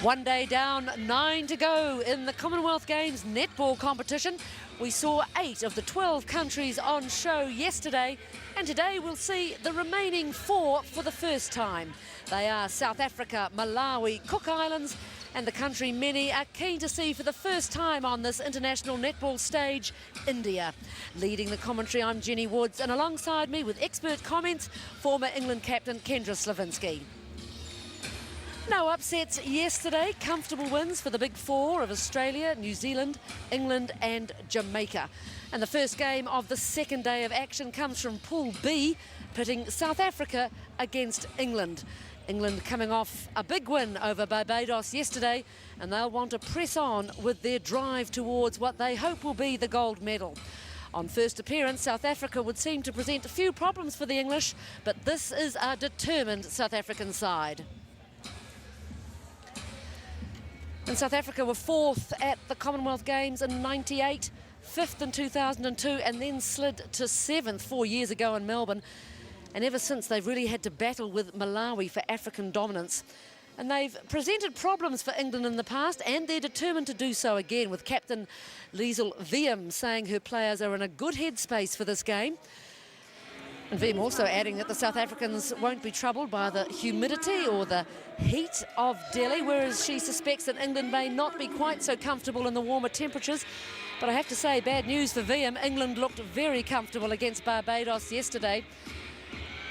One day down, 9 to go in the Commonwealth Games netball competition. We saw 8 of the 12 countries on show yesterday, and today we'll see the remaining 4 for the first time. They are South Africa, Malawi, Cook Islands, and the country many are keen to see for the first time on this international netball stage, India. Leading the commentary, I'm Jenny Woods, and alongside me with expert comments, former England captain Kendra Slavinsky. No upsets yesterday, comfortable wins for the big 4 of Australia, New Zealand, England and Jamaica. And the first game of the second day of action comes from Pool B, pitting South Africa against England. England coming off a big win over Barbados yesterday, and they'll want to press on with their drive towards what they hope will be the gold medal. On first appearance, South Africa would seem to present a few problems for the English, but this is a determined South African side. And South Africa were 4th at the Commonwealth Games in '98, 5th in 2002, and then slid to 7th 4 years ago in Melbourne. And ever since, they've really had to battle with Malawi for African dominance. And they've presented problems for England in the past, and they're determined to do so again, with captain Liesl Wiem saying her players are in a good headspace for this game. And Wiem also adding that the South Africans won't be troubled by the humidity or the heat of Delhi, whereas she suspects that England may not be quite so comfortable in the warmer temperatures. But I have to say, bad news for Wiem. England looked very comfortable against Barbados yesterday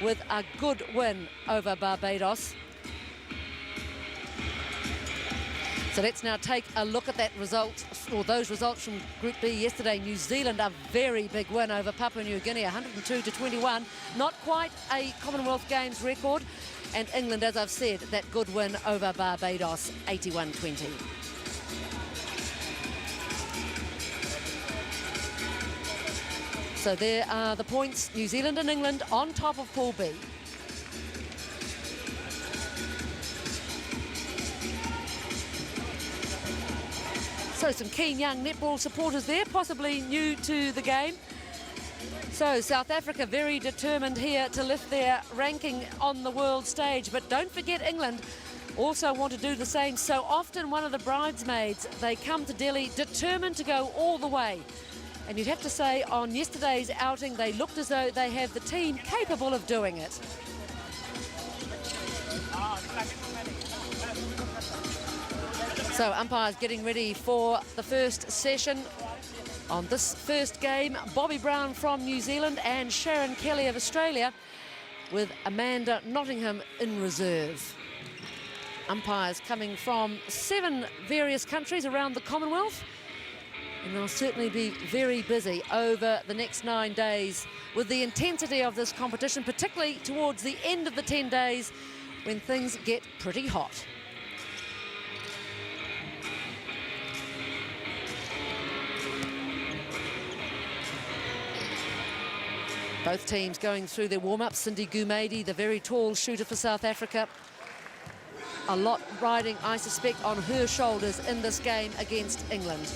with a good win over Barbados. So let's now take a look at that result, or those results from Group B yesterday. New Zealand, a very big win over Papua New Guinea, 102-21. Not quite a Commonwealth Games record. And England, as I've said, that good win over Barbados, 81-20. So there are the points, New Zealand and England on top of Pool B. So some keen young netball supporters there, possibly new to the game. So South Africa very determined here to lift their ranking on the world stage. But don't forget, England also want to do the same. So often one of the bridesmaids, they come to Delhi determined to go all the way. And you'd have to say on yesterday's outing, they looked as though they have the team capable of doing it. So umpires getting ready for the first session on this first game. Bobby Brown from New Zealand and Sharon Kelly of Australia, with Amanda Nottingham in reserve. Umpires coming from 7 various countries around the Commonwealth, and they'll certainly be very busy over the next 9 days with the intensity of this competition, particularly towards the end of the 10 days when things get pretty hot. Both teams going through their warm-up. Cindy Gumedi, the very tall shooter for South Africa. A lot riding, I suspect, on her shoulders in this game against England.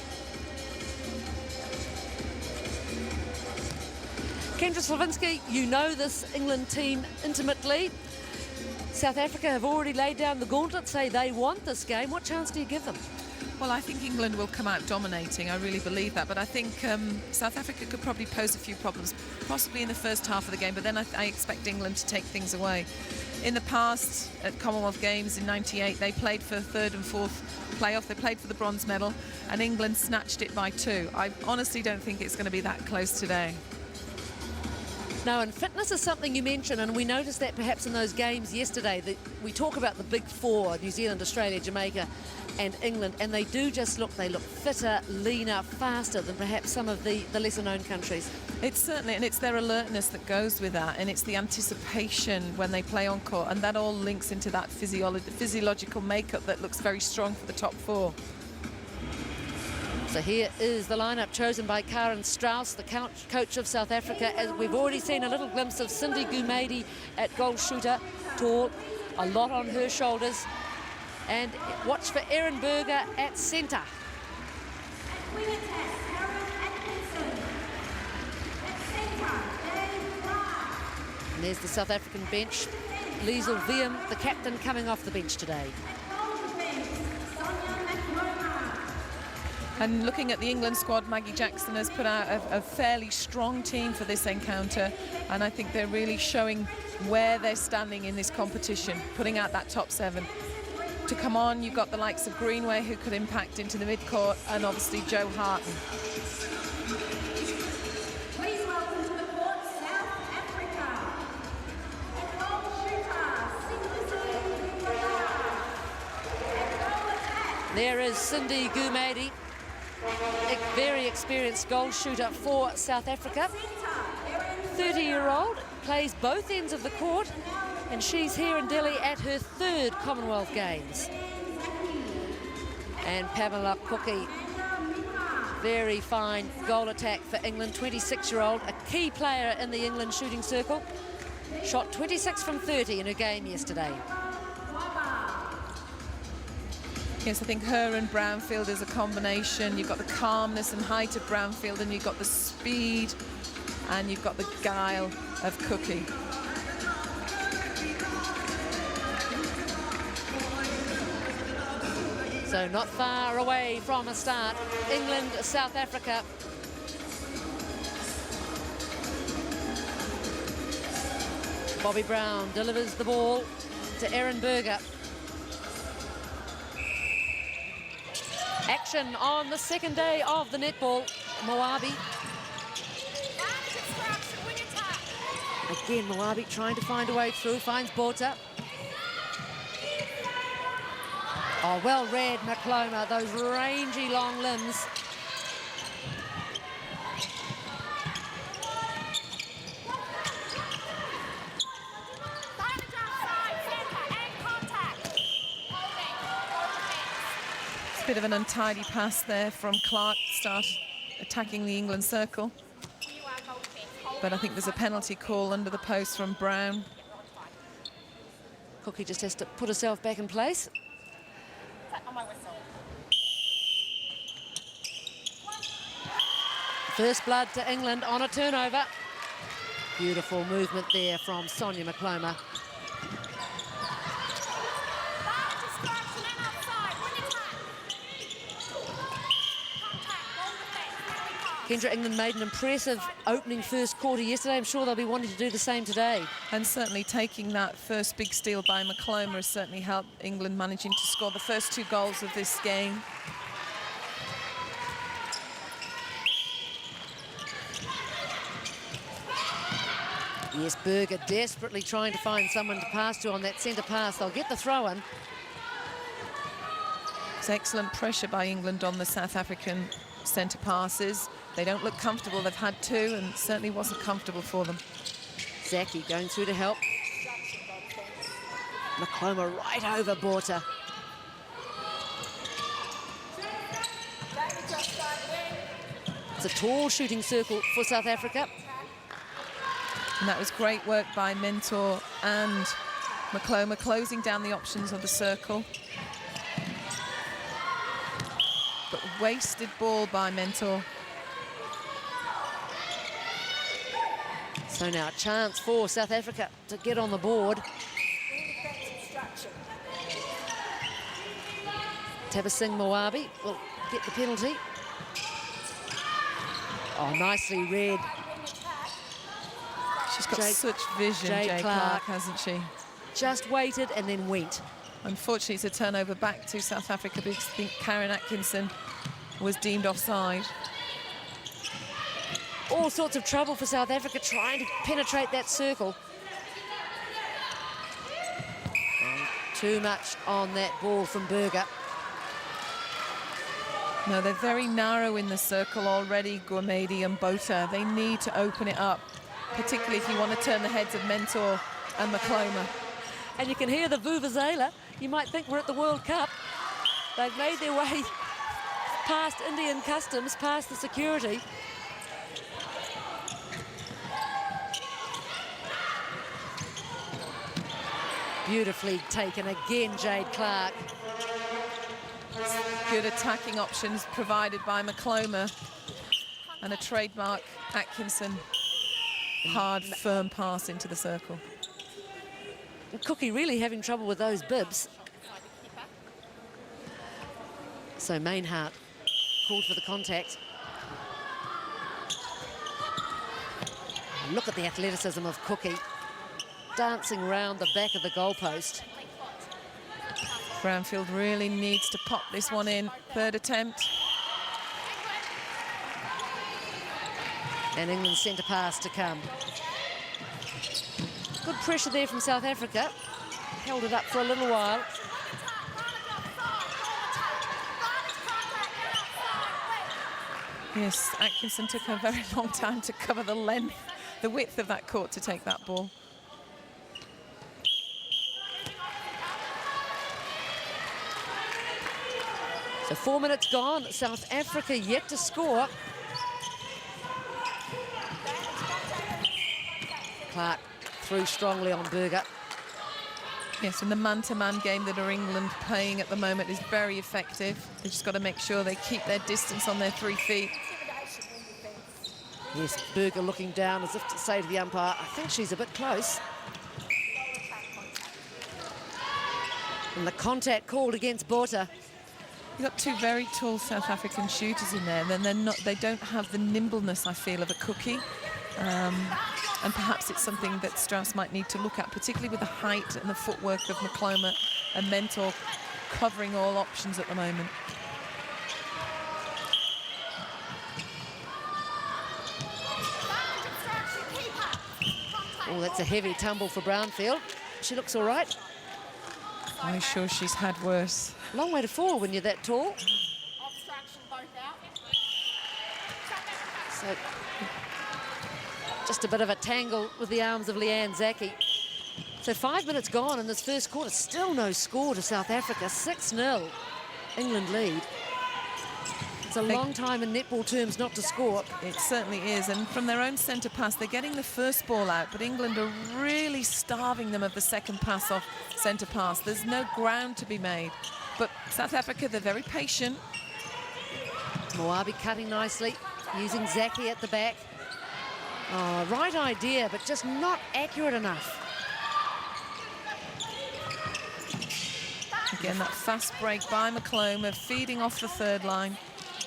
Kendra Slavinsky, you know this England team intimately. South Africa have already laid down the gauntlet, say they want this game. What chance do you give them? Well, I think England will come out dominating. I really believe that. But I think South Africa could probably pose a few problems, possibly in the first half of the game. But then I expect England to take things away. In the past, at Commonwealth Games in '98, they played for 3rd and 4th playoff. They played for the bronze medal, and England snatched it by 2. I honestly don't think it's going to be that close today. No, and fitness is something you mentioned, and we noticed that perhaps in those games yesterday. That we talk about the big 4, New Zealand, Australia, Jamaica and England, and they do just look, they look fitter, leaner, faster than perhaps some of the lesser-known countries. It's certainly, and it's their alertness that goes with that, and it's the anticipation when they play on court, and that all links into that physiological makeup that looks very strong for the top 4. So here is the lineup chosen by Karen Strauss, the coach of South Africa. As we've already seen a little glimpse of Cindy Gumedi at goal shooter, tall, a lot on her shoulders. And watch for Erin Berger at centre. And there's the South African bench. Liesl Wiem, the captain, coming off the bench today. And looking at the England squad, Maggie Jackson has put out a fairly strong team for this encounter, and I think they're really showing where they're standing in this competition, putting out that top 7. To come on, you've got the likes of Greenway, who could impact into the midcourt, and obviously Joe Harton. Please welcome to the court, South Africa. And goal shooter, Cindy Gumede. And goal attack. There is Cindy Gumede, a very experienced goal shooter for South Africa. 30-year-old, plays both ends of the court, and she's here in Delhi at her 3rd Commonwealth Games. And Pamela Cookie, very fine goal attack for England, 26-year-old, a key player in the England shooting circle. Shot 26 from 30 in her game yesterday. Yes, I think her and Brownfield is a combination. You've got the calmness and height of Brownfield, and you've got the speed, and you've got the guile of Cookie. So not far away from a start. England, South Africa. Bobby Brown delivers the ball to Erin Berger. Action on the 2nd day of the netball. Moabi. Again, Moabi trying to find a way through, finds Botha. Oh, well read, McCloma, those rangy long limbs. It's a bit of an untidy pass there from Clark, start attacking the England circle. But I think there's a penalty call under the post from Brown. Cookie just has to put herself back in place. First blood to England on a turnover. Beautiful movement there from Sonia McCloma. Kendra, England made an impressive opening first quarter yesterday. I'm sure they'll be wanting to do the same today. And certainly taking that first big steal by McCloma has certainly helped England managing to score the first 2 goals of this game. Yes, Berger desperately trying to find someone to pass to on that centre pass. They'll get the throw-in. It's excellent pressure by England on the South African centre passes. They don't look comfortable. They've had 2, and it certainly wasn't comfortable for them. Zaki going through to help. McCloma right over Botha. It's a tall shooting circle for South Africa. And that was great work by Mentor and McCloma, closing down the options of the circle. But wasted ball by Mentor. So now a chance for South Africa to get on the board. Tabasing Moabi will get the penalty. Oh, nicely read. She's got such vision, Jade Clark, hasn't she? Just waited and then went. Unfortunately, it's a turnover back to South Africa because I think Karen Atkinson was deemed offside. All sorts of trouble for South Africa trying to penetrate that circle. And too much on that ball from Berger. No, they're very narrow in the circle already, Gumede and Botha. They need to open it up, particularly if you want to turn the heads of Mentor and McCloma. And you can hear the vuvuzela. You might think we're at the World Cup. They've made their way past Indian customs, past the security. Beautifully taken again, Jade Clark. Good attacking options provided by McCloma. And a trademark Atkinson. Hard, firm pass into the circle. Cookie really having trouble with those bibs. So Mainhart called for the contact. Look at the athleticism of Cookie, dancing around the back of the goalpost. Brownfield really needs to pop this one in. Third attempt. And England's centre pass to come. Good pressure there from South Africa. Held it up for a little while. Yes, Atkinson took a very long time to cover the length, the width of that court to take that ball. So 4 minutes gone, South Africa yet to score. Clark threw strongly on Berger. Yes, and the man-to-man game that are England playing at the moment is very effective. They've just got to make sure they keep their distance on their 3 feet. Yes, Berger looking down as if to say to the umpire, I think she's a bit close. And the contact called against Botha. You've got two very tall South African shooters in there, and then they don't have the nimbleness, I feel, of a Cookie. And perhaps it's something that Strauss might need to look at, particularly with the height and the footwork of McCloma and Mentor covering all options at the moment. Oh, that's a heavy tumble for Brownfield. She looks all right. I'm sure she's had worse. Long way to fall when you're that tall. So, just a bit of a tangle with the arms of Leanne Zaki. So 5 minutes gone in this first quarter. Still no score to South Africa. 6-0. England lead. It's a long time in netball terms not to score. It certainly is, and from their own centre pass, they're getting the first ball out, but England are really starving them of the second pass off centre pass. There's no ground to be made. But South Africa, they're very patient. Moabi cutting nicely, using Zaki at the back. Oh, right idea, but just not accurate enough. Again, that fast break by McCloma, feeding off the third line.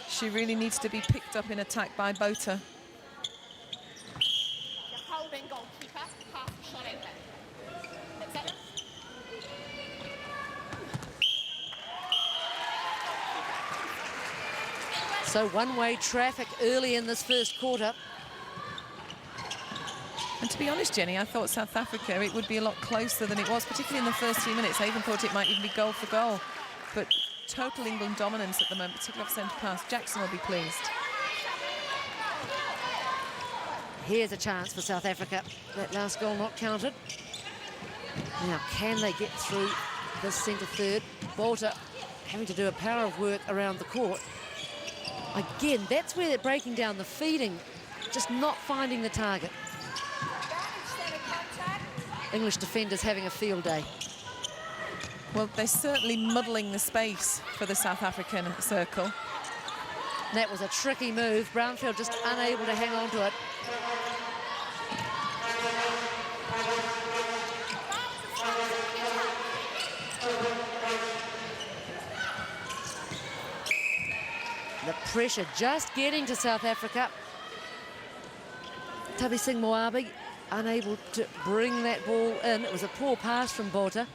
She really needs to be picked up in attack by Botha. So one-way traffic early in this first quarter. And to be honest, Jenny, I thought South Africa, it would be a lot closer than it was, particularly in the first 3 minutes. I even thought it might even be goal for goal. But total England dominance at the moment, particularly off centre pass. Jackson will be pleased. Here's a chance for South Africa. That last goal not counted. Now, can they get through this centre third? Botha having to do a power of work around the court. Again, that's where they're breaking down the feeding, just not finding the target. English defenders having a field day. Well, they're certainly muddling the space for the South African circle. That was a tricky move. Brownfield just unable to hang on to it. The pressure just getting to South Africa. Tabi Singh Moabi unable to bring that ball in. It was a poor pass from Botha.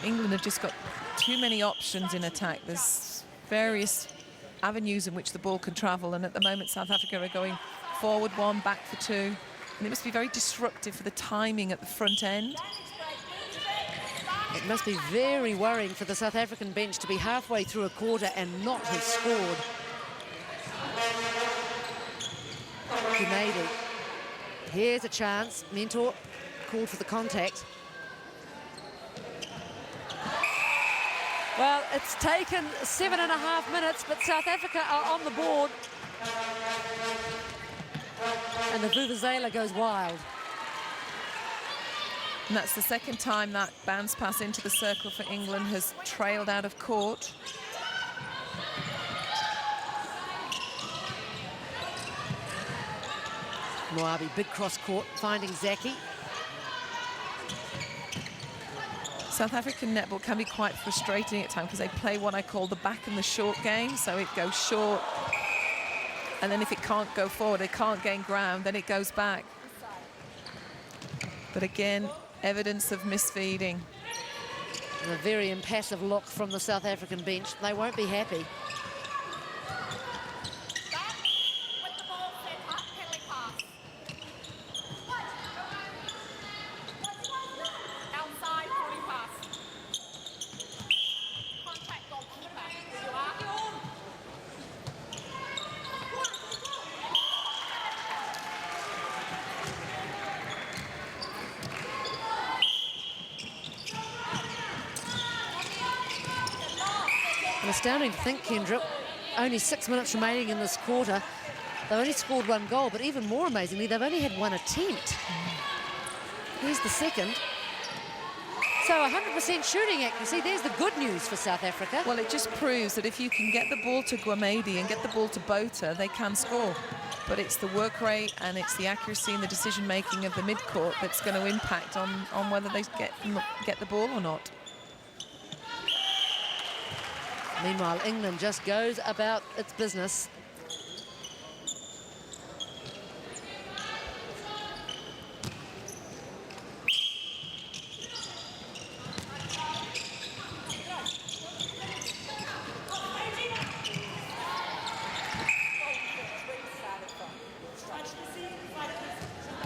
England have just got too many options in attack. There's various avenues in which the ball can travel, and at the moment South Africa are going forward one, back for two, and it must be very disruptive for the timing at the front end. It must be very worrying for the South African bench to be halfway through a quarter and not have scored. Gumede. Here's a chance. Mentor called for the contact. Well, it's taken 7.5 minutes, but South Africa are on the board. And the Vuvuzela goes wild. And that's the second time that bounce pass into the circle for England has trailed out of court. Moabi, big cross court, finding Zaki. South African netball can be quite frustrating at times because they play what I call the back and the short game. So it goes short, and then if it can't go forward, it can't gain ground, then it goes back. But again, evidence of misfeeding. And a very impassive look from the South African bench. They won't be happy. With the ball set up, penalty pass. Outside, 40 pass. Contact goalkeeper. You are. And astounding to think, Kendra, only 6 minutes remaining in this quarter. They've only scored 1 goal, but even more amazingly, they've only had 1 attempt. Here's the second. So 100% shooting accuracy. There's the good news for South Africa. Well, it just proves that if you can get the ball to Guamedi and get the ball to Botha, they can score. But it's the work rate and it's the accuracy and the decision-making of the mid-court that's going to impact on whether they get the ball or not. Meanwhile, England just goes about its business.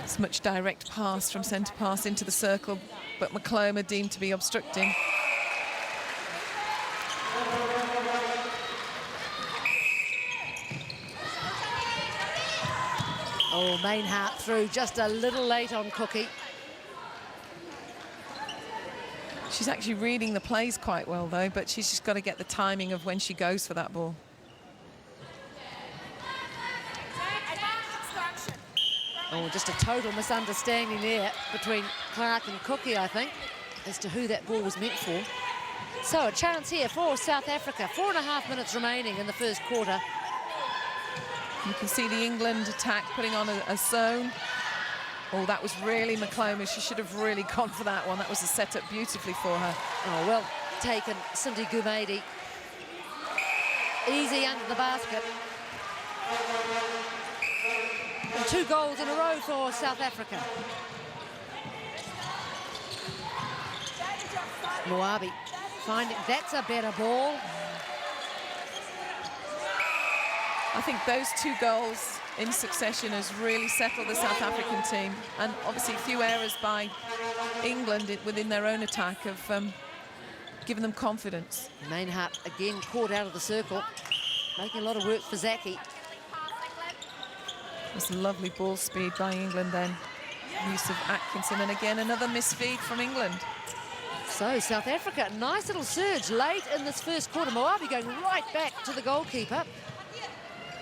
It's a much direct pass from centre pass into the circle, but McCloma deemed to be obstructing. Oh, Mainhart through just a little late on Cookie. She's actually reading the plays quite well, though, but she's just got to get the timing of when she goes for that ball. Oh, just a total misunderstanding there between Clark and Cookie, I think, as to who that ball was meant for. So a chance here for South Africa. 4.5 minutes remaining in the first quarter. You can see the England attack putting on a zone. Oh, that was really McCloma. She should have really gone for that one. That was a setup beautifully for her. Oh, well taken, Cindy Guamedi. Easy under the basket. And 2 goals in a row for South Africa. Moabi finding that's a better ball. I think those 2 goals in succession has really settled the South African team. And obviously a few errors by England within their own attack have given them confidence. Mainhart again caught out of the circle, making a lot of work for Zaki. That's lovely ball speed by England then. Use of Atkinson, and again another misfeed from England. So South Africa, nice little surge late in this first quarter. Moabi going right back to the goalkeeper.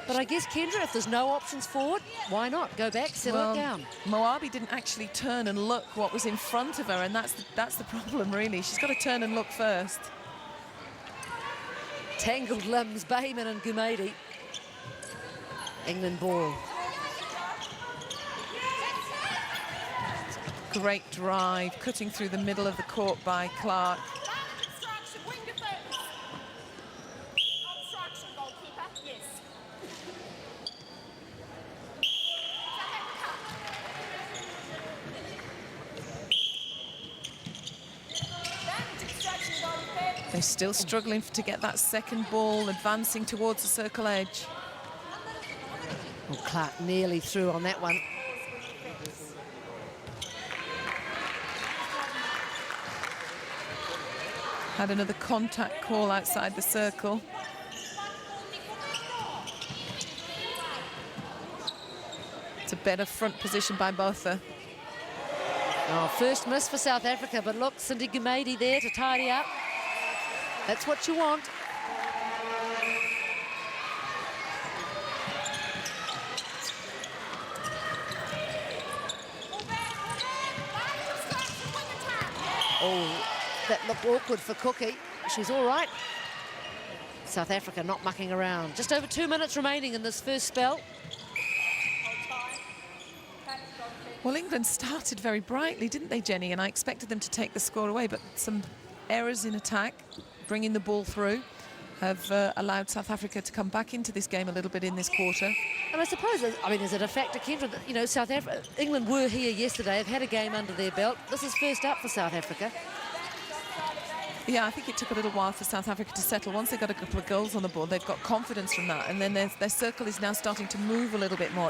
But I guess, Kendra, if there's no options forward, why not? Go back, settle it down. Moabi didn't actually turn and look what was in front of her, and that's the problem, really. She's got to turn and look first. Tangled limbs, Bayman and Guamedi. England ball. Great drive, cutting through the middle of the court by Clark. They're still struggling to get that second ball, advancing towards the circle edge. Well, Clark nearly through on that one. Had another contact call outside the circle. It's a better front position by Botha. Oh, first miss for South Africa, but look, Cindy Guamedi there to tidy up. That's what you want. Oh, that looked awkward for Cookie. She's all right. South Africa not mucking around. Just over 2 minutes remaining in this first spell. Well, England started very brightly, didn't they, Jenny? And I expected them to take the score away, but some errors in attack, bringing the ball through, have allowed South Africa to come back into this game a little bit in this quarter. And I suppose, I mean, is it a factor, Kendra, that, you know, England were here yesterday, have had a game under their belt. This is first up for South Africa. Yeah, I think it took a little while for South Africa to settle. Once they got a couple of goals on the board, they've got confidence from that, and then their circle is now starting to move a little bit more.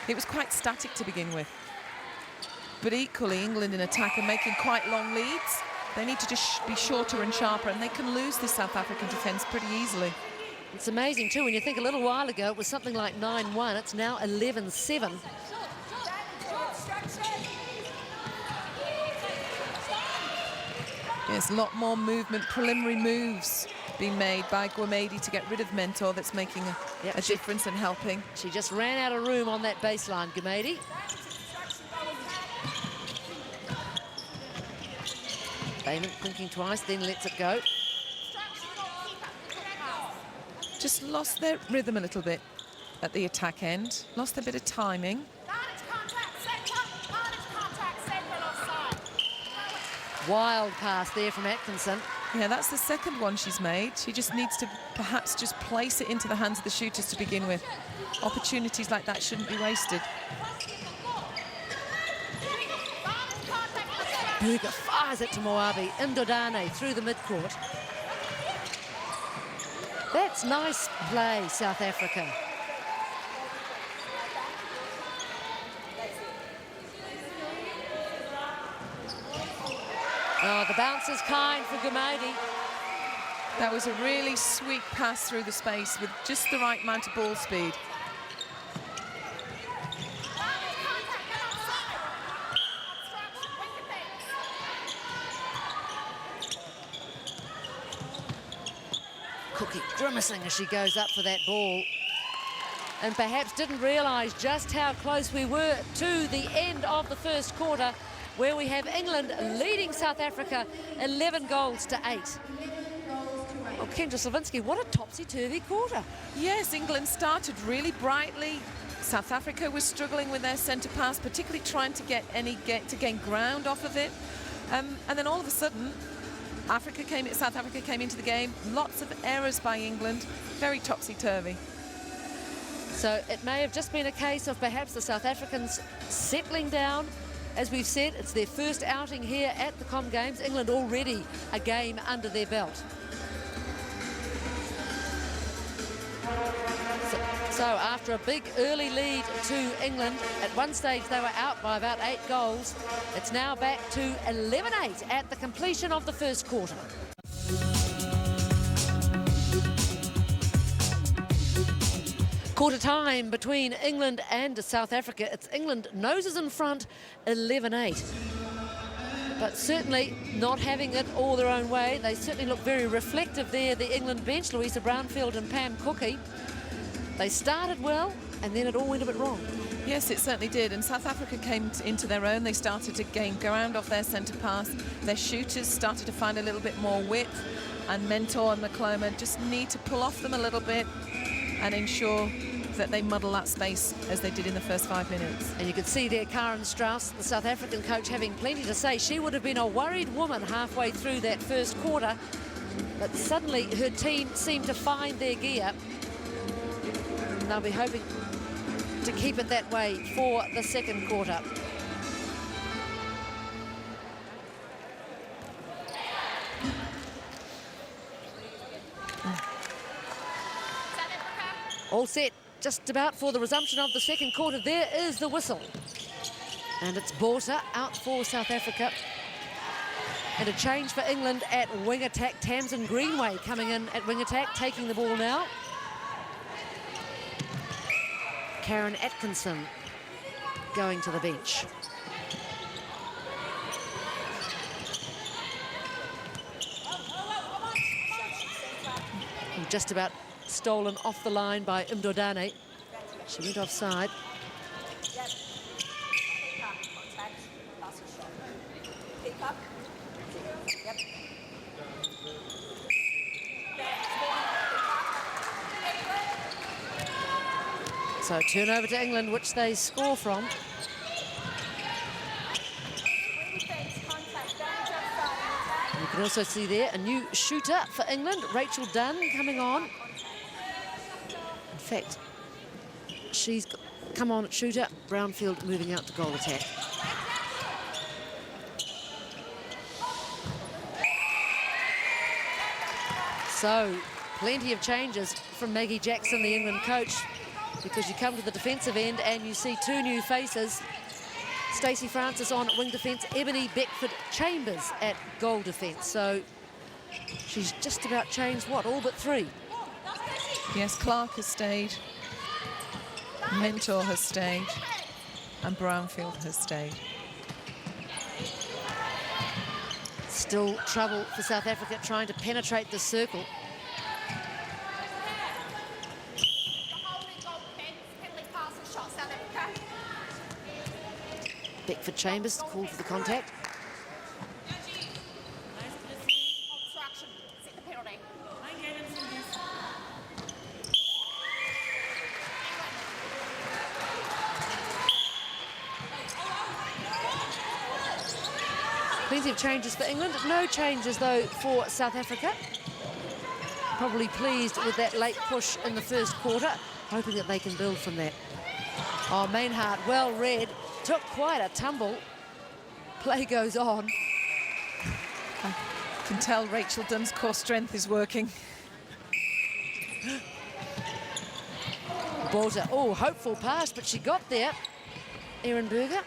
It was quite static to begin with. But equally, England in attack are making quite long leads. They need to just be shorter and sharper, and they can lose this South African defence pretty easily. It's amazing, too, when you think a little while ago it was something like 9-1. It's now 11-7. Yes, a lot more movement, preliminary moves being made by Gwamedi to get rid of Mentor. That's making a difference and helping. She just ran out of room on that baseline, Gwamedi. Bayman thinking twice, then lets it go. Just lost their rhythm a little bit at the attack end, lost a bit of timing. Wild pass there from Atkinson. Yeah, that's the second one she's made. She just needs to perhaps just place it into the hands of the shooters to begin with. Opportunities like that shouldn't be wasted. Burger fires it to Moabi. Ndodane through the midcourt. That's nice play, South Africa. Oh, the bounce is kind for Gwamedi. That was a really sweet pass through the space with just the right amount of ball speed. Cookie grimacing as she goes up for that ball. And perhaps didn't realise just how close we were to the end of the first quarter, where we have England leading South Africa 11 goals to 8. Oh, Kendra Slavinsky, what a topsy-turvy quarter. Yes, England started really brightly. South Africa was struggling with their centre pass, particularly trying to gain ground off of it. And then all of a sudden, South Africa came into the game. Lots of errors by England, very topsy-turvy. So it may have just been a case of perhaps the South Africans settling down. As we've said, it's their first outing here at the CommGames. England already a game under their belt. So after a big early lead to England, at one stage they were out by about 8 goals. It's now back to 11-8 at the completion of the first quarter. Quarter time between England and South Africa. It's England noses in front, 11-8. But certainly not having it all their own way. They certainly look very reflective there, the England bench, Louisa Brownfield and Pam Cookie. They started well, and then it all went a bit wrong. Yes, it certainly did, and South Africa came into their own. They started to gain ground off their centre pass. Their shooters started to find a little bit more width, and Mentor and McClellan just need to pull off them a little bit and ensure that they muddle that space as they did in the first 5 minutes. And you could see there Karen Strauss, the South African coach, having plenty to say. She would have been a worried woman halfway through that first quarter, but suddenly her team seemed to find their gear. And they'll be hoping to keep it that way for the second quarter. All set just about for the resumption of the second quarter. There is the whistle. And it's Borta out for South Africa. And a change for England at wing attack. Tamsin Greenway coming in at wing attack, taking the ball now. Karen Atkinson going to the bench. And just about stolen off the line by Ndodane. She went offside. So turnover to England, which they score from. You can can also see there a new shooter for England, Rachel Dunn, coming on. In fact, she's come on at shooter. Brownfield moving out to goal attack. So, plenty of changes from Maggie Jackson, the England coach, because you come to the defensive end and you see two new faces. Stacey Francis on wing defence, Ebony Beckford-Chambers at goal defence. So she's just about changed, what, all but three? Yes, Clark has stayed, Mentor has stayed, and Brownfield has stayed. Still trouble for South Africa trying to penetrate the circle. Beckford-Chambers called for the contact. Plenty of changes for England. No changes, though, for South Africa. Probably pleased with that late push in the first quarter, hoping that they can build from that. Oh, Mainhart, well read. Took quite a tumble. Play goes on. I can tell Rachel Dunn's core strength is working. Bolter, oh, hopeful pass, but she got there. Erin Berger.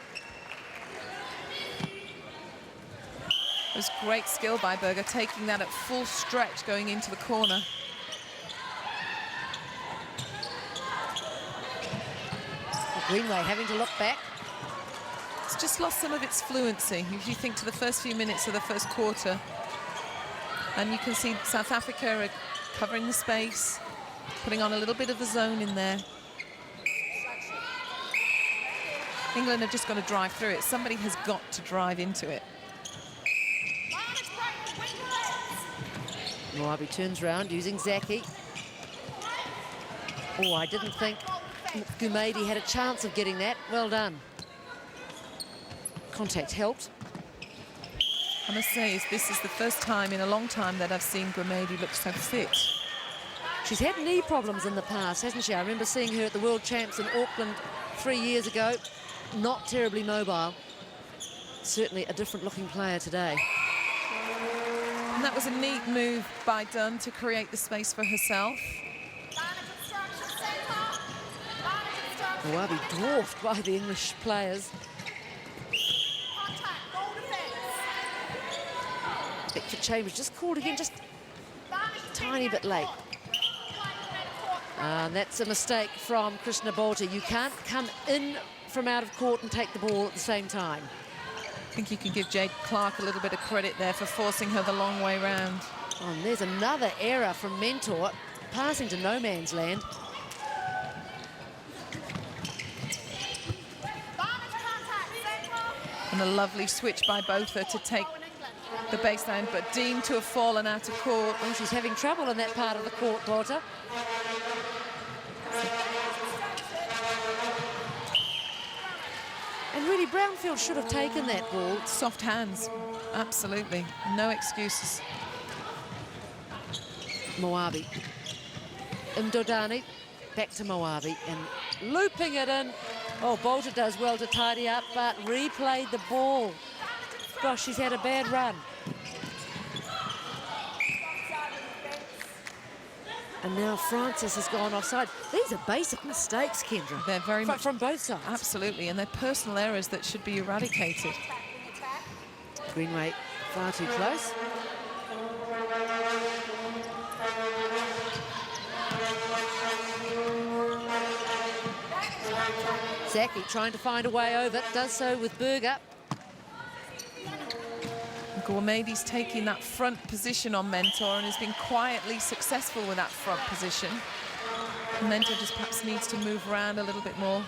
It was great skill by Berger, taking that at full stretch going into the corner. Greenway having to look back. It's just lost some of its fluency. If you think to the first few minutes of the first quarter, and you can see South Africa are covering the space, putting on a little bit of a zone in there. England have just got to drive through it. Somebody has got to drive into it. Moabi turns round using Zaki. Oh, I didn't think Gumedi had a chance of getting that. Well done. Contact helped. I must say, this is the first time in a long time that I've seen Gumedi look so fit. She's had knee problems in the past, hasn't she? I remember seeing her at the World Champs in Auckland 3 years ago. Not terribly mobile. Certainly a different looking player today. And that was a neat move by Dunn to create the space for herself. Moabi dwarfed by the English players. Beckford-Chambers just called again, just a tiny bit late. And that's a mistake from Krishna Bolter. You can't come in from out of court and take the ball at the same time. I think you can give Jade Clark a little bit of credit there for forcing her the long way round. Oh, and there's another error from Mentor, passing to no man's land. And a lovely switch by Botha to take the baseline, but deemed to have fallen out of court. Oh, she's having trouble in that part of the court, Bolter. And really, Brownfield should have taken that ball. Soft hands, absolutely. No excuses. Moabi. Mdodani, back to Moabi, and looping it in. Oh, Bolter does well to tidy up, but replayed the ball. Gosh, she's had a bad run. And now Francis has gone offside. These are basic mistakes, Kendra. They're very much from both sides. Absolutely, and they're personal errors that should be eradicated. Greenway far too close. Zaki trying to find a way over, does so with Berger. Gumedi's taking that front position on Mentor and has been quietly successful with that front position. Mentor just perhaps needs to move around a little bit more.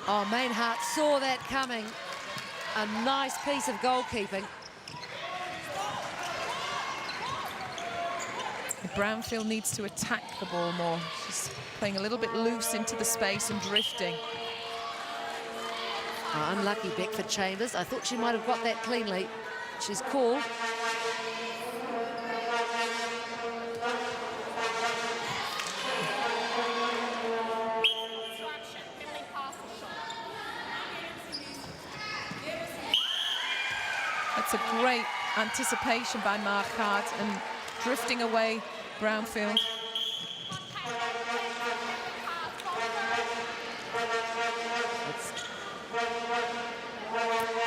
Oh, Mainhart saw that coming. A nice piece of goalkeeping. Brownfield needs to attack the ball more. She's playing a little bit loose into the space and drifting. Oh, unlucky Beckford-Chambers. I thought she might have got that cleanly. She's called. That's a great anticipation by Marquardt and drifting away Brownfield.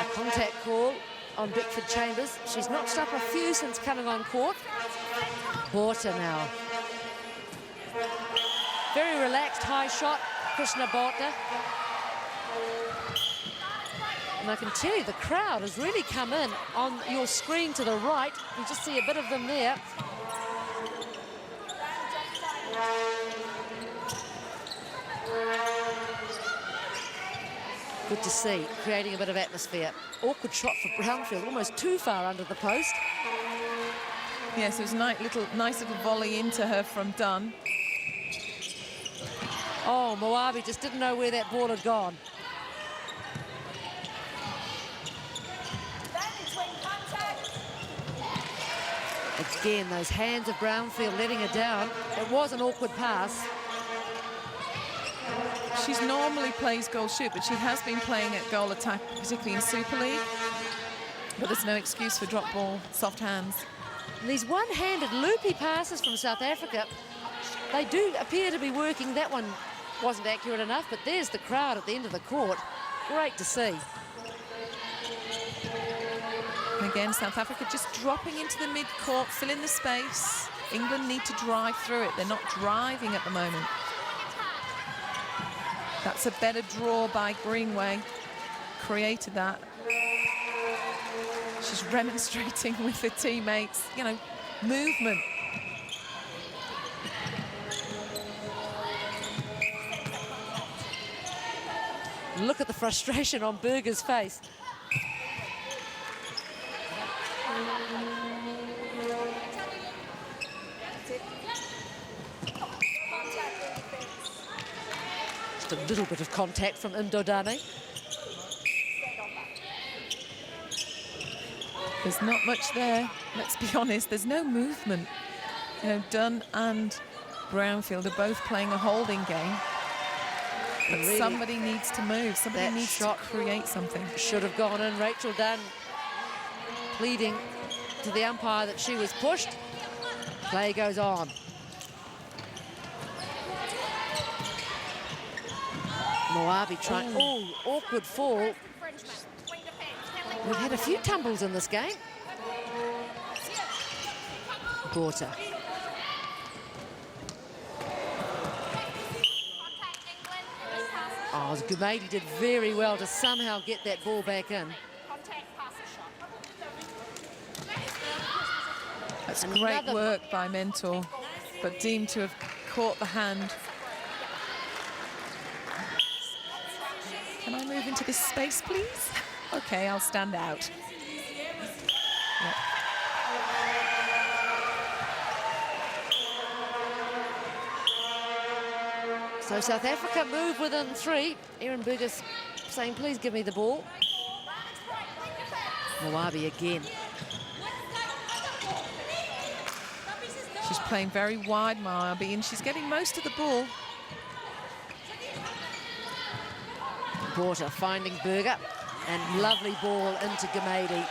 A contact call on Bickford Chambers. She's notched up a few since coming on court. Borta now. Very relaxed, high shot, Krishna Borta. And I can tell you, the crowd has really come in on your screen to the right. You just see a bit of them there. Good to see, creating a bit of atmosphere. Awkward shot for Brownfield, almost too far under the post. Yes, it was a nice little volley into her from Dunn. Oh, Moabi just didn't know where that ball had gone. Again, those hands of Brownfield letting her down. It was an awkward pass. She's normally plays goal shoot, but she has been playing at goal attack, particularly in Super League. But there's no excuse for drop ball, soft hands. And these one-handed loopy passes from South Africa, they do appear to be working. That one wasn't accurate enough, but there's the crowd at the end of the court. Great to see. And again, South Africa just dropping into the mid-court, filling the space. England need to drive through it. They're not driving at the moment. That's a better draw by Greenway. Created that. She's remonstrating with her teammates. You know, movement. Look at the frustration on Berger's face. Just a little bit of contact from Indodane. There's not much there. Let's be honest, there's no movement. You know, Dunn and Brownfield are both playing a holding game. But really, somebody needs to move. Somebody needs to create something. Should have gone in. Rachel Dunn pleading to the umpire that she was pushed. Play goes on. Moabi trying. Oh, awkward fall. We've had a few tumbles in this game. Borta. Oh, Gumedi did very well to somehow get that ball back in. That's great work by Mentor, but deemed to have caught the hand. Can I move into this space, please? Okay, I'll stand out. Yep. So South Africa move within 3. Erin Burgess saying, please give me the ball. Moabi again. She's playing very wide, Moabi, and she's getting most of the ball. Borta finding Berger, and lovely ball into Gumedi.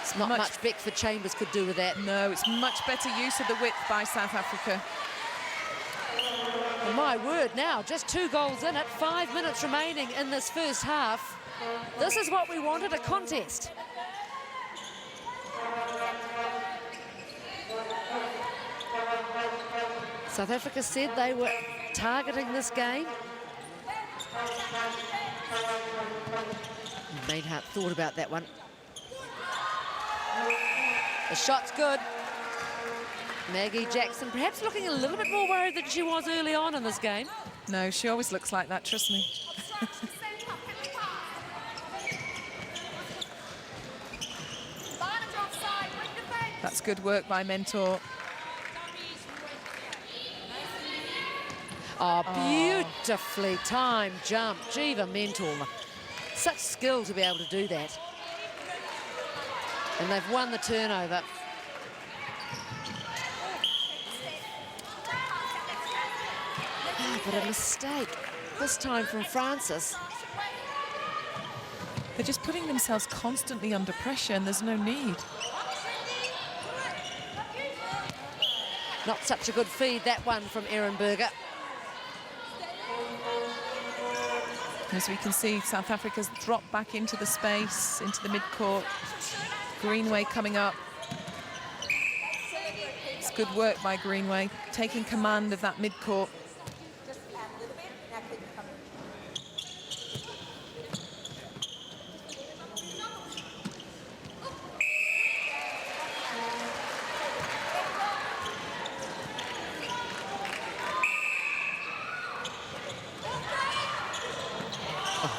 It's not much Bickford Chambers could do with that. No, it's much better use of the width by South Africa. And my word, now just 2 goals in it, 5 minutes remaining in this first half. This is what we wanted, a contest. South Africa said they were targeting this game. Mainhart thought about that one. The shot's good. Maggie Jackson perhaps looking a little bit more worried than she was early on in this game. No, she always looks like that, trust me. That's good work by Mentor. Oh, beautifully timed jump. Jiva Mentor. Such skill to be able to do that. And they've won the turnover. Oh, but a mistake. This time from Francis. They're just putting themselves constantly under pressure, and there's no need. Not such a good feed, that one from Ehrenberger. As we can see, South Africa's dropped back into the space, into the mid-court. Greenway coming up. It's good work by Greenway, taking command of that mid-court.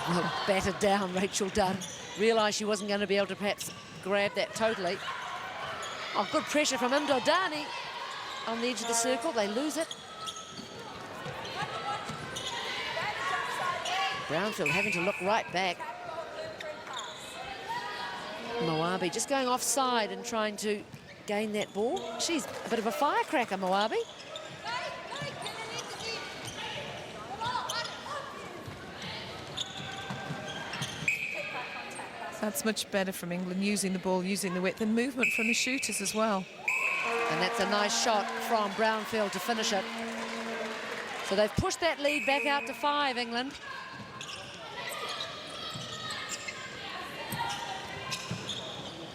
Well, battered down, Rachel Dunn. Realised she wasn't going to be able to perhaps grab that totally. Oh, good pressure from Indodani on the edge of the circle. They lose it. Brownfield having to look right back. Moabi just going offside and trying to gain that ball. She's a bit of a firecracker, Moabi. That's much better from England, using the ball, using the width, and movement from the shooters as well. And that's a nice shot from Brownfield to finish it. So they've pushed that lead back out to 5, England.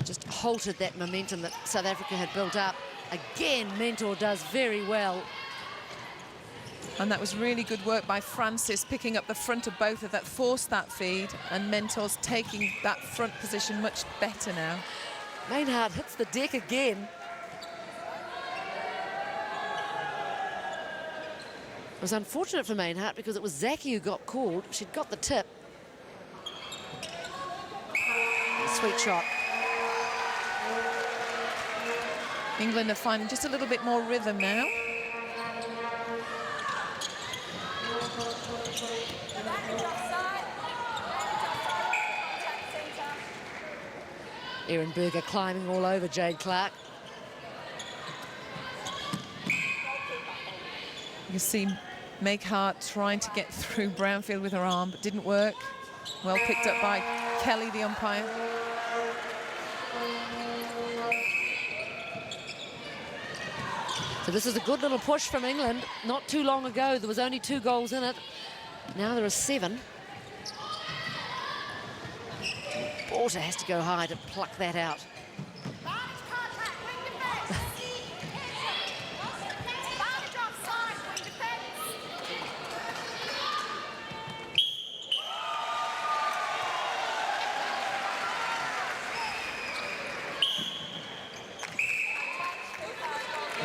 Just halted that momentum that South Africa had built up. Again, Mentor does very well. And that was really good work by Francis, picking up the front of both of that, forced that feed, and Mentor's taking that front position much better now. Maynard hits the deck again. It was unfortunate for Maynard because it was Zaki who got called. She'd got the tip. Sweet shot. England are finding just a little bit more rhythm now. Ehrenberger climbing all over Jade Clark. You can see Meg Hart trying to get through Brownfield with her arm, but didn't work. Well picked up by Kelly, the umpire. So this is a good little push from England. Not too long ago, there was only 2 goals in it. Now there are 7. Porter has to go high to pluck that out.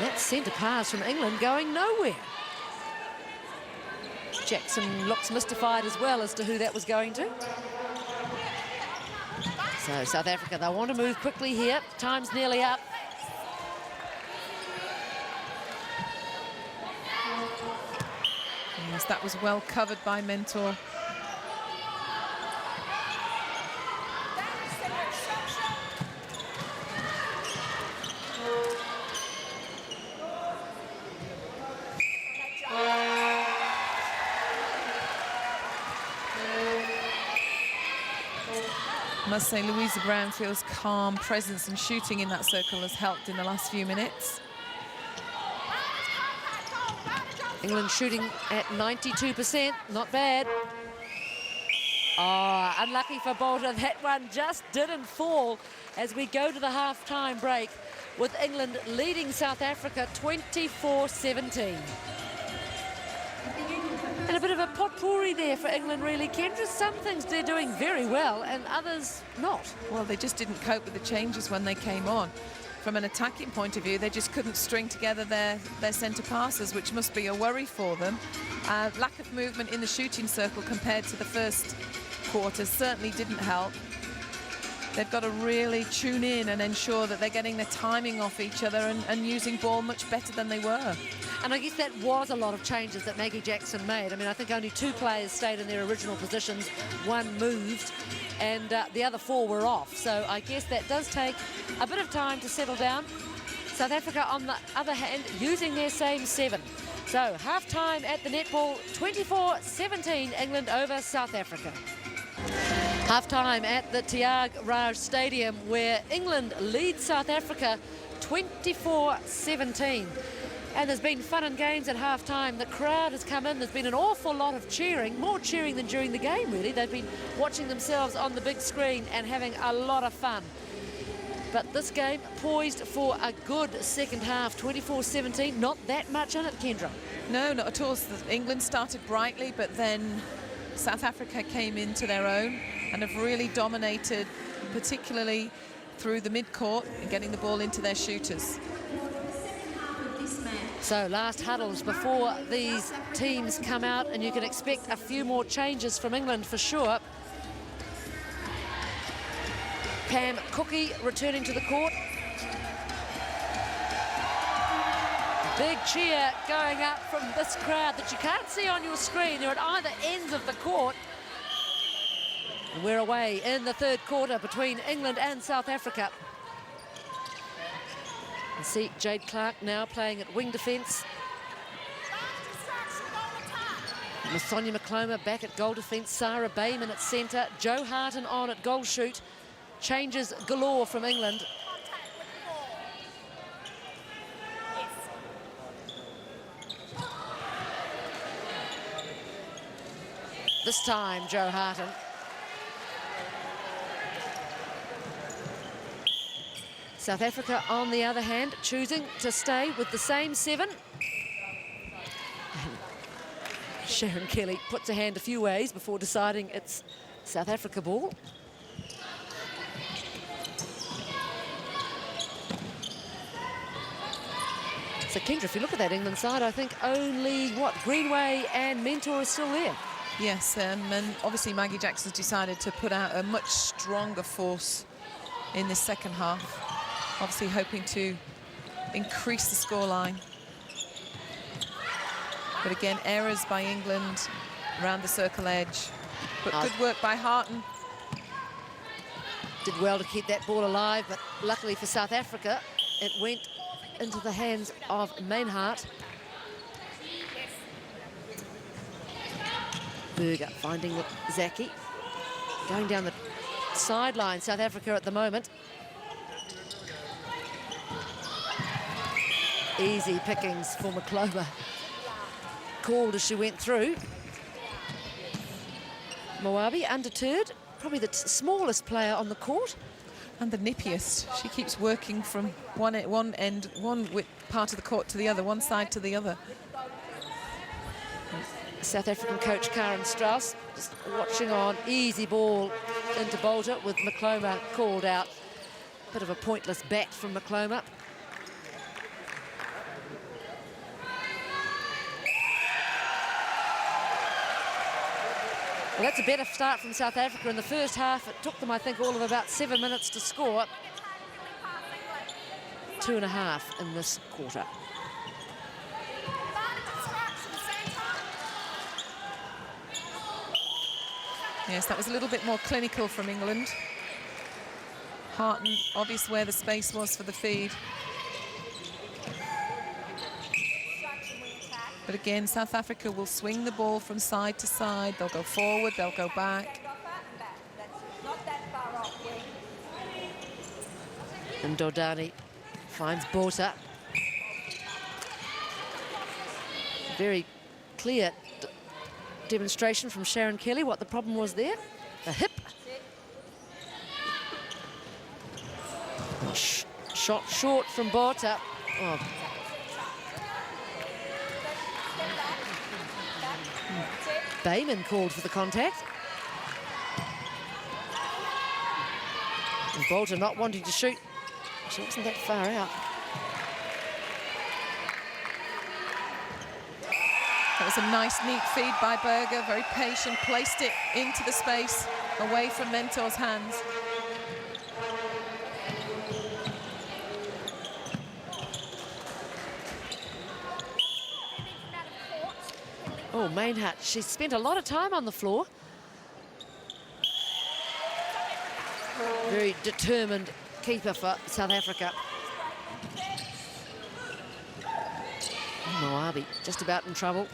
That centre pass from England going nowhere. Jackson looks mystified as well as to who that was going to. So South Africa, they want to move quickly here. Time's nearly up. Yes, that was well covered by Mentor. I must say, Louisa Brownfield's calm presence and shooting in that circle has helped in the last few minutes. England shooting at 92%, not bad. Oh, unlucky for Bolter. That one just didn't fall as we go to the half-time break with England leading South Africa 24-17. And a bit of a potpourri there for England, really, Kendra. Some things they're doing very well and others not. Well, they just didn't cope with the changes when they came on. From an attacking point of view, they just couldn't string together their centre passes, which must be a worry for them. Lack of movement in the shooting circle compared to the first quarter certainly didn't help. They've got to really tune in and ensure that they're getting their timing off each other and using ball much better than they were. And I guess that was a lot of changes that Maggie Jackson made. I mean, I think only 2 players stayed in their original positions, 1 moved, and the other 4 were off. So I guess that does take a bit of time to settle down. South Africa, on the other hand, using their same 7. So half-time at the netball, 24-17, England over South Africa. Half-time at the Tiag Raj Stadium, where England leads South Africa 24-17. And there's been fun and games at half-time. The crowd has come in. There's been an awful lot of cheering, more cheering than during the game, really. They've been watching themselves on the big screen and having a lot of fun. But this game poised for a good second half, 24-17. Not that much in it, Kendra. No, not at all. England started brightly, but then South Africa came into their own and have really dominated, particularly through the mid-court and getting the ball into their shooters. So last huddles before these teams come out, and you can expect a few more changes from England for sure. Pam Cookie returning to the court. Big cheer going up from this crowd that you can't see on your screen. They're at either ends of the court. And we're away in the third quarter between England and South Africa. And see Jade Clark now playing at wing defence. Sonia McCloma back at goal defence. Sarah Bayman at centre. Jo Harton on at goal shoot. Changes galore from England. This time, Jo Harton. South Africa, on the other hand, choosing to stay with the same 7. Sharon Kelly puts her hand a few ways before deciding it's South Africa ball. So, Kendra, if you look at that England side, I think only, Greenway and Mentor is still there. Yes, and obviously Maggie Jackson's decided to put out a much stronger force in this second half. Obviously hoping to increase the scoreline. But again, errors by England around the circle edge. But good work by Harton. Did well to keep that ball alive, but luckily for South Africa, it went into the hands of Mainhart. Berger finding Zaki. Going down the sideline, South Africa at the moment. Easy pickings for McCloma. Called as she went through. Moabi undeterred, probably the smallest player on the court. And the nippiest. She keeps working from one end, one part of the court to the other, one side to the other. South African coach Karen Strauss just watching on. Easy ball into Bolter with McCloma called out. Bit of a pointless bat from McCloma. Well, that's a better start from South Africa in the first half. It took them, I think, all of about 7 minutes to score. 2.5 in this quarter. Yes, that was a little bit more clinical from England. Harton, obvious where the space was for the feed. But again, South Africa will swing the ball from side to side. They'll go forward, they'll go back. And Dodani finds Bolter. Very clear demonstration from Sharon Kelly what the problem was there. The hip. Shot short from Bolter. Oh. Bayman called for the contact. And Bolter not wanting to shoot. She wasn't that far out. That was a nice, neat feed by Berger. Very patient, placed it into the space, away from Mentor's hands. Oh, Mainhart, she's spent a lot of time on the floor. Very determined keeper for South Africa. Moabi just about in trouble.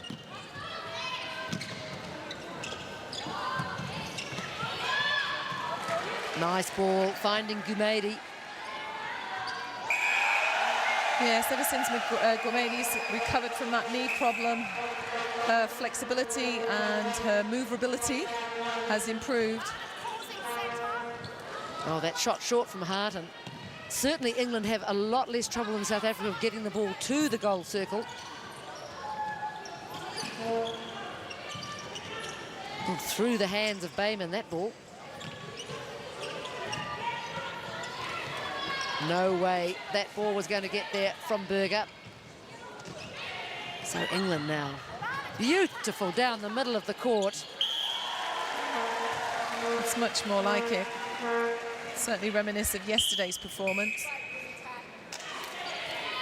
Nice ball, finding Gumedi. Yes, ever since Gumedi's recovered from that knee problem, her flexibility and her moveability has improved. Oh, that shot short from Harton. Certainly England have a lot less trouble in South Africa of getting the ball to the goal circle. And through the hands of Bayman, that ball. No way that ball was going to get there from Berger. So England now. Beautiful down the middle of the court. It's much more like it. Certainly reminiscent of yesterday's performance.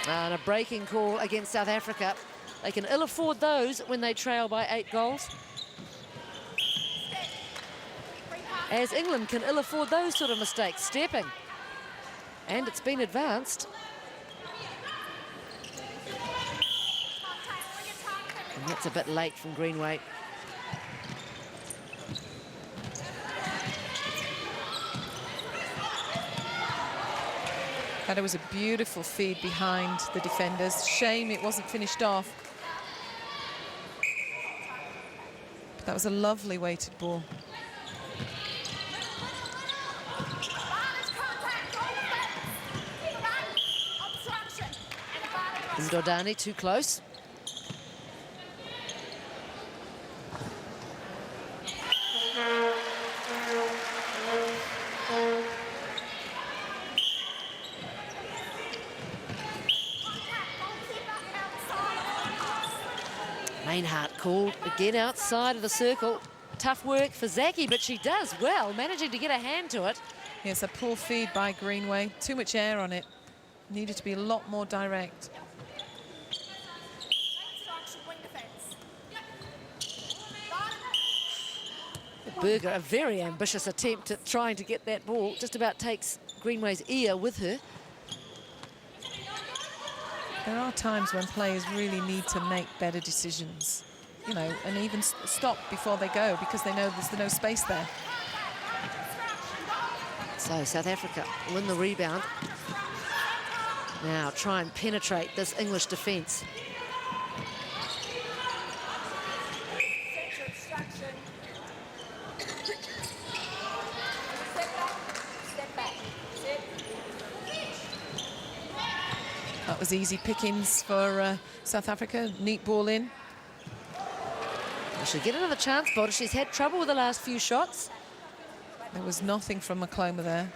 And a breaking call against South Africa. They can ill afford those when they trail by 8 goals. As England can ill afford those sort of mistakes, stepping. And it's been advanced. And that's a bit late from Greenway. That was a beautiful feed behind the defenders. Shame it wasn't finished off. But that was a lovely weighted ball. Ndodani too close. Mainhart called again outside of the circle. Tough work for Zaki, but she does well, managing to get a hand to it. Yes, a poor feed by Greenway. Too much air on it. Needed to be a lot more direct. Berger, a very ambitious attempt at trying to get that ball. Just about takes Greenway's ear with her. There are times when players really need to make better decisions, you know, and even stop before they go because they know there's no space there. So South Africa win the rebound. Now try and penetrate this English defence. That was easy pickings for South Africa. Neat ball in. She'll get another chance, but she's had trouble with the last few shots. There was nothing from McCloma there.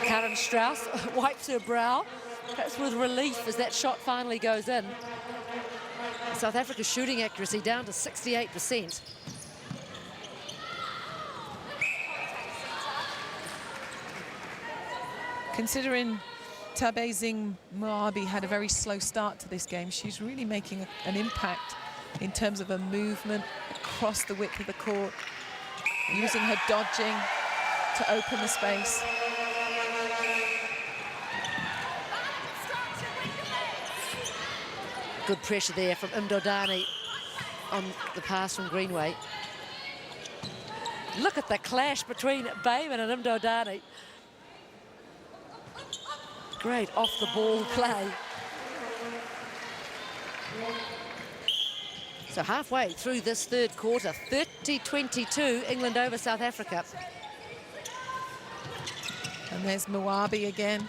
Karen Strauss wipes her brow, perhaps with relief as that shot finally goes in. South Africa's shooting accuracy down to 68%. Considering Tabezing Moabi had a very slow start to this game, she's really making an impact in terms of her movement across the width of the court, using her dodging to open the space. Good pressure there from Ndodani on the pass from Greenway. Look at the clash between Bayman and Ndodani. Great off-the-ball play. So halfway through this third quarter, 30-22, England over South Africa. And there's Moabi again.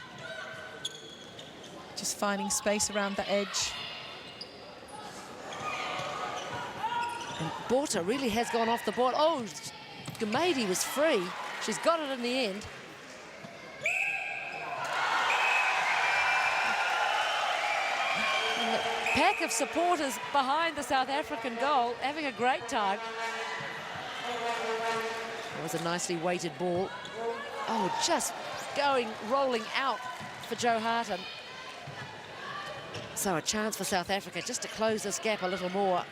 Just finding space around the edge. And Borta really has gone off the board. Oh, Gumedi was free. She's got it in the end. And the pack of supporters behind the South African goal having a great time. That was a nicely weighted ball. Oh, just rolling out for Joe Harton. So a chance for South Africa just to close this gap a little more.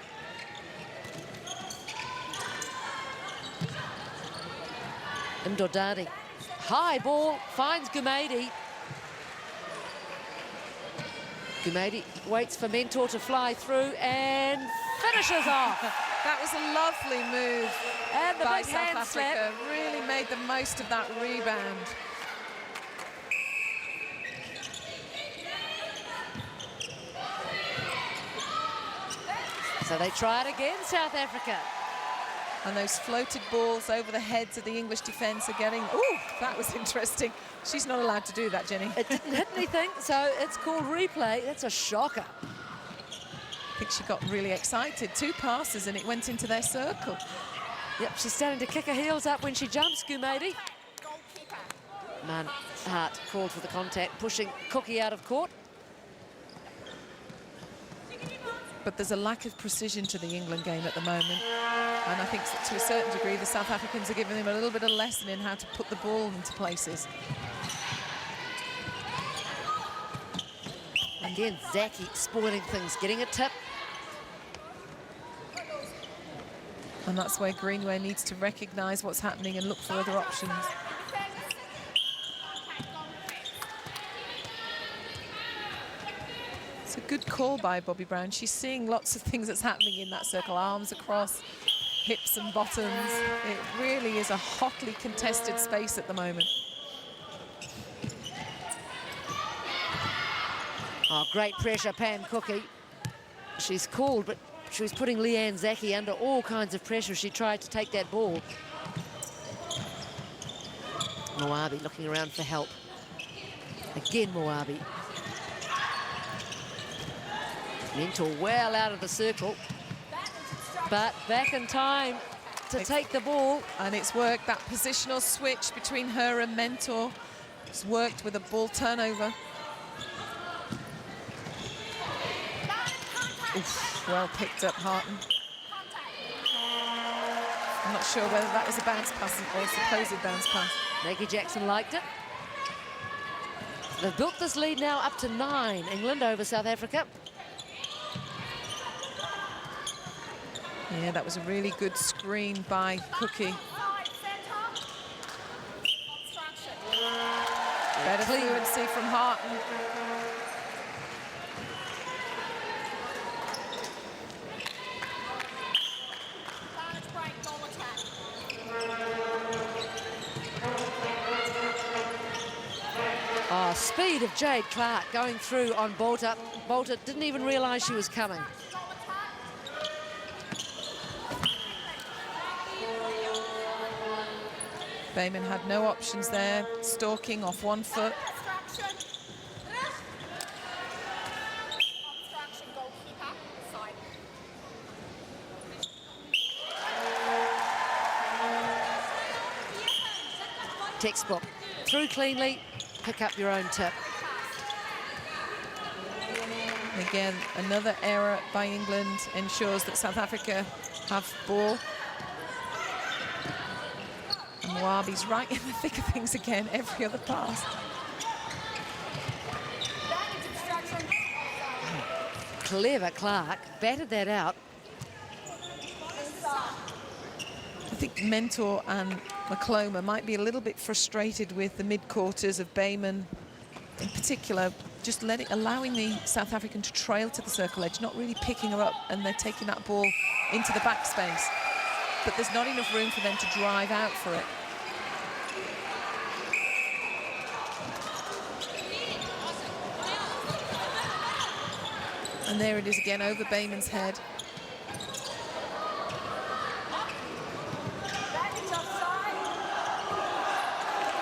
Ndodani, high ball, finds Gumedi. Gumedi waits for Mentor to fly through and finishes off. That was a lovely move And the by big South hand Africa. slap. Really made the most of that rebound. So they try it again, South Africa. And those floated balls over the heads of the English defence are getting... Ooh, that was interesting. She's not allowed to do that, Jenny. It didn't hit anything, so it's called replay. That's a shocker. I think she got really excited. 2 passes and it went into their circle. Yep, she's starting to kick her heels up when she jumps, Gumedi. Hart called for the contact, pushing Cookie out of court. But there's a lack of precision to the England game at the moment. And I think to a certain degree, the South Africans are giving them a little bit of lesson in how to put the ball into places. Again, Zaki spoiling things, getting a tip. And that's where Greenway needs to recognise what's happening and look for other options. It's a good call by Bobby Brown. She's seeing lots of things that's happening in that circle. Arms across, hips and bottoms. It really is a hotly contested space at the moment. Oh, great pressure, Pam Cookie. She's called, but she was putting Leanne Zaki under all kinds of pressure. She tried to take that ball. Moabi looking around for help. Again, Moabi. Mentor well out of the circle, but back in time to take the ball. And it's worked. That positional switch between her and Mentor. It's worked with a ball turnover. Oof, well picked up, Harton. I'm not sure whether that was a bounce pass or a supposed bounce pass. Maggie Jackson liked it. They've built this lead now up to 9. England over South Africa. Yeah, that was a really good screen by Cookie. Better fluency from Harton. Oh, speed of Jade Clark going through on Bolter. Bolter didn't even realise she was coming. Bayman had no options there, stalking off 1 foot. Textbook. Through cleanly, pick up your own tip. Again, another error by England ensures that South Africa have ball. And Moabi's right in the thick of things again, every other pass. Clever Clark, batted that out. I think Mentor and McCloma might be a little bit frustrated with the mid-quarters of Bayman, in particular, just allowing the South African to trail to the circle edge, not really picking her up, and they're taking that ball into the backspace. But there's not enough room for them to drive out for it. And there it is again, over Bayman's head.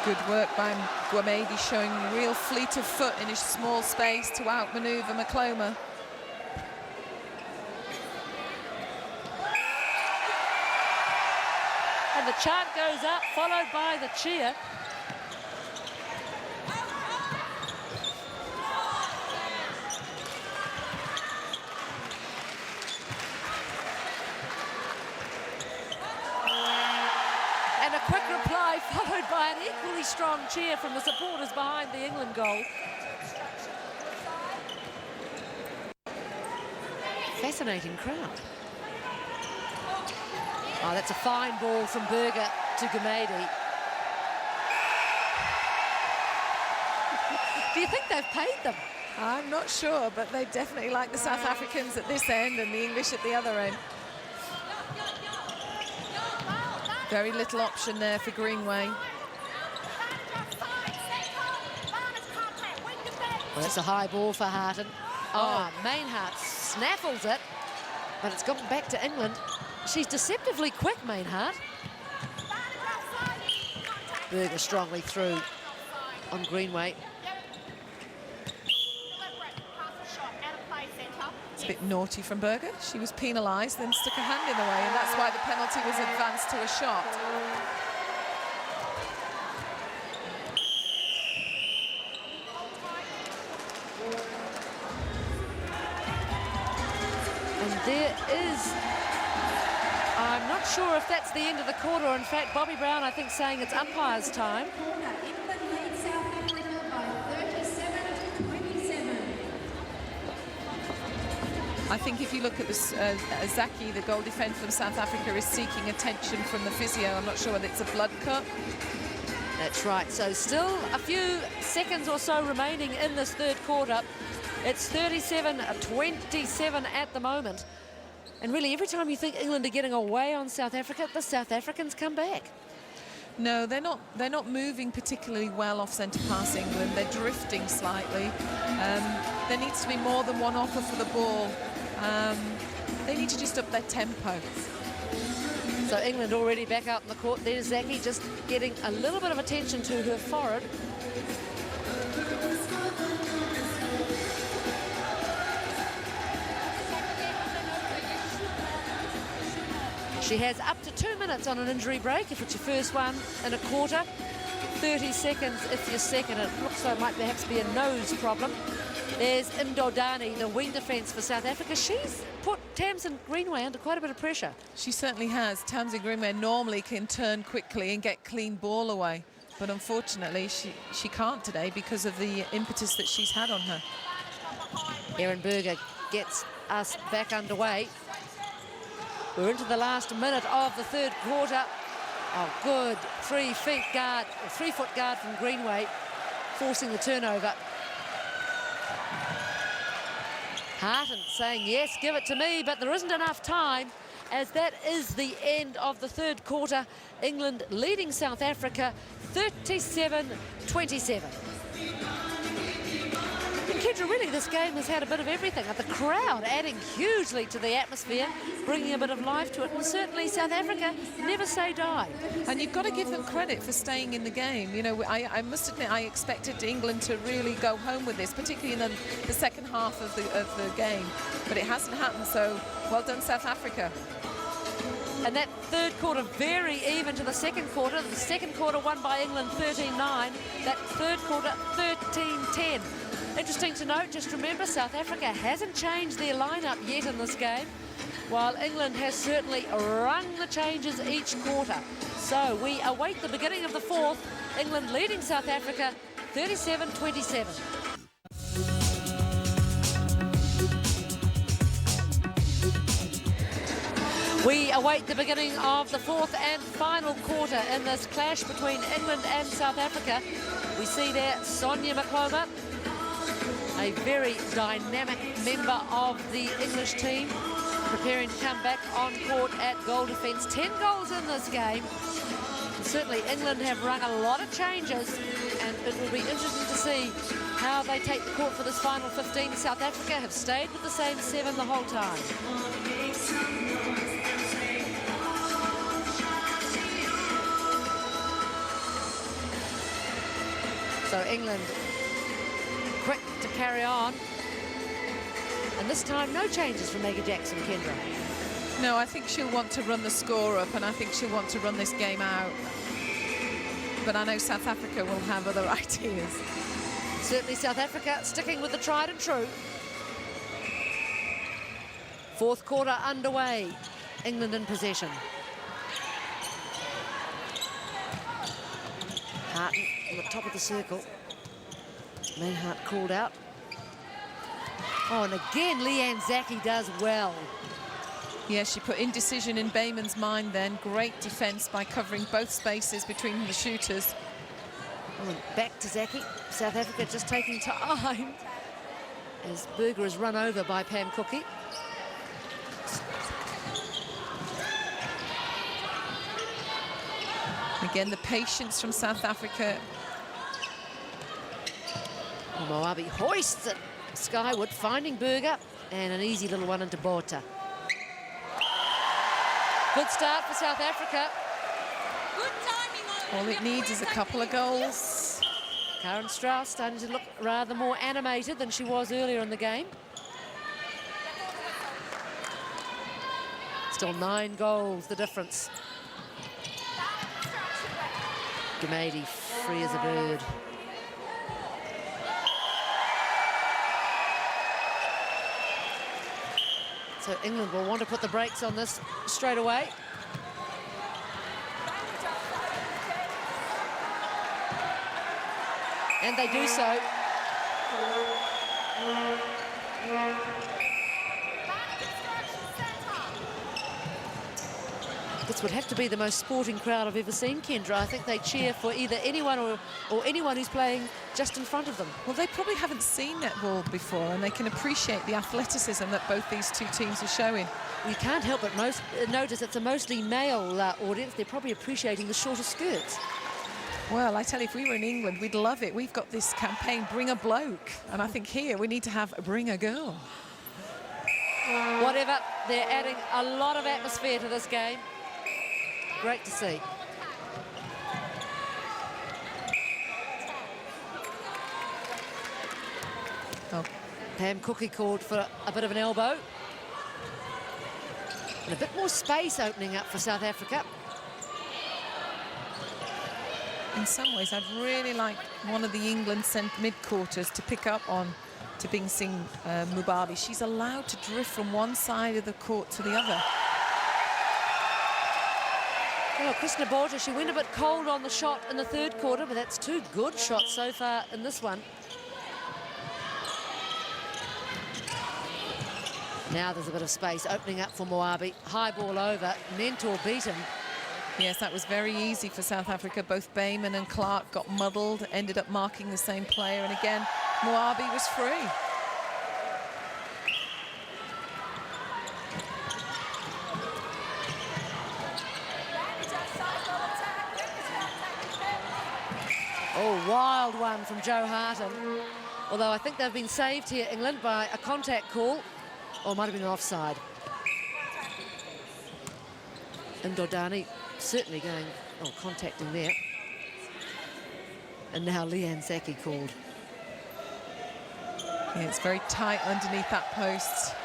Good work by Gwamedi, showing real fleet of foot in his small space to outmaneuver McCloma. And the chant goes up, followed by the cheer. And a quick reply, followed by an equally strong cheer from the supporters behind the England goal. Fascinating crowd. Oh, that's a fine ball from Berger to Gumedi. Do you think they've paid them? I'm not sure, but they definitely like the South Africans at this end and the English at the other end. Very little option there for Greenway. Well, it's a high ball for Harton. Oh, Mainhart snaffles it, but it's gone back to England. She's deceptively quick, Mainhart. Berger strongly through on Greenway. It's a bit naughty from Berger. She was penalised, then stuck her hand in the way, and that's why the penalty was advanced to a shot. And there is, I'm not sure if that's the end of the quarter. In fact, Bobby Brown, I think, saying it's umpire's time. England leads South Africa by 37-27. I think if you look at this, Zaki, the goal defender from South Africa, is seeking attention from the physio. I'm not sure whether it's a blood cut. That's right. So still a few seconds or so remaining in this third quarter. It's 37-27 at the moment. And really, every time you think England are getting away on South Africa, the South Africans come back. No, they're not. They're not moving particularly well off centre pass, England. They're drifting slightly. There needs to be more than one offer for the ball. They need to just up their tempo. So England already back out in the court. There's Zaki just getting a little bit of attention to her forehead. She has up to 2 minutes on an injury break if it's your first one in a quarter. 30 seconds if you're second. It looks like it might perhaps be a nose problem. There's Imdodani, the wing defence for South Africa. She's put Tamsin Greenway under quite a bit of pressure. She certainly has. Tamsin Greenway normally can turn quickly and get clean ball away. But unfortunately, she can't today because of the impetus that she's had on her. Erin Berger gets us back underway. We're into the last minute of the third quarter. Oh, good 3 foot guard from Greenway, forcing the turnover. Harton saying, yes, give it to me, but there isn't enough time, as that is the end of the third quarter. England leading South Africa 37-27. And Kendra, really, this game has had a bit of everything. The crowd adding hugely to the atmosphere, bringing a bit of life to it, and certainly South Africa never say die. And you've got to give them credit for staying in the game. You know, I must admit, I expected England to really go home with this, particularly in the second half of the game, but it hasn't happened. So well done, South Africa. And that third quarter very even to the second quarter. The second quarter won by England 13-9. That third quarter 13-10. Interesting to note, just remember, South Africa hasn't changed their lineup yet in this game, while England has certainly rung the changes each quarter. So we await the beginning of the fourth. England leading South Africa 37-27. We await the beginning of the fourth and final quarter in this clash between England and South Africa. We see there Sonia Makloma, a very dynamic member of the English team, preparing to come back on court at goal defence. 10 goals in this game. And certainly England have rung a lot of changes, and it will be interesting to see how they take the court for this final 15. South Africa have stayed with the same 7 the whole time. So England quick to carry on. And this time, no changes from Maggie Jackson, Kendra. No, I think she'll want to run the score up, and I think she'll want to run this game out. But I know South Africa will have other ideas. Certainly South Africa sticking with the tried and true. Fourth quarter underway. England in possession. Harton on the top of the circle. Mainhart called out. Oh, and again, Leanne Zaki does well. Yeah, she put indecision in Bayman's mind then. Great defence by covering both spaces between the shooters. Oh, and back to Zaki. South Africa just taking time. as Berger is run over by Pam Cookie. Again, the patience from South Africa. Moabi hoists it skyward, finding Berger, and an easy little one into Botha. Good start for South Africa. Good timing. All it needs is a couple of goals. Karen Strauss starting to look rather more animated than she was earlier in the game. Still 9 goals, the difference. Gumady free as a bird. So England will want to put the brakes on this straight away. And they do so. This would have to be the most sporting crowd I've ever seen, Kendra. I think they cheer for either anyone or anyone who's playing just in front of them. Well, they probably haven't seen netball before, and they can appreciate the athleticism that both these two teams are showing. You can't help but notice it's a mostly male audience. They're probably appreciating the shorter skirts. Well, I tell you, if we were in England, we'd love it. We've got this campaign, Bring a Bloke. And I think here we need to have Bring a Girl. Whatever, they're adding a lot of atmosphere to this game. Great to see. Oh. Pam Cookie called for a bit of an elbow. And a bit more space opening up for South Africa. In some ways, I'd really like one of the England mid-quarters to pick up on Tabing Singh Mubabi. She's allowed to drift from one side of the court to the other. Well, Krishna Botha, she went a bit cold on the shot in the third quarter, but that's 2 good shots so far in this one. Now there's a bit of space opening up for Moabi. High ball over, Mentor beaten. Yes, that was very easy for South Africa. Both Bayman and Clark got muddled, ended up marking the same player, and again, Moabi was free. Oh, wild one from Joe Harton. Although I think they've been saved here, England, by a contact call. Or it might have been an offside. Ndodani certainly going, contacting there. And now Leanne Zaki called. Yeah, it's very tight underneath that post.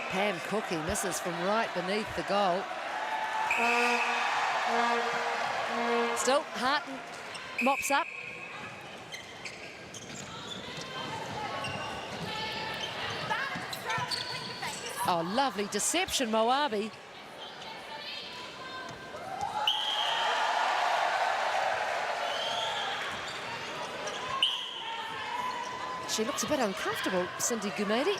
Pam Cookie misses from right beneath the goal. Still, Harton mops up. Oh, lovely deception, Moabi. She looks a bit uncomfortable, Cindy Gumady.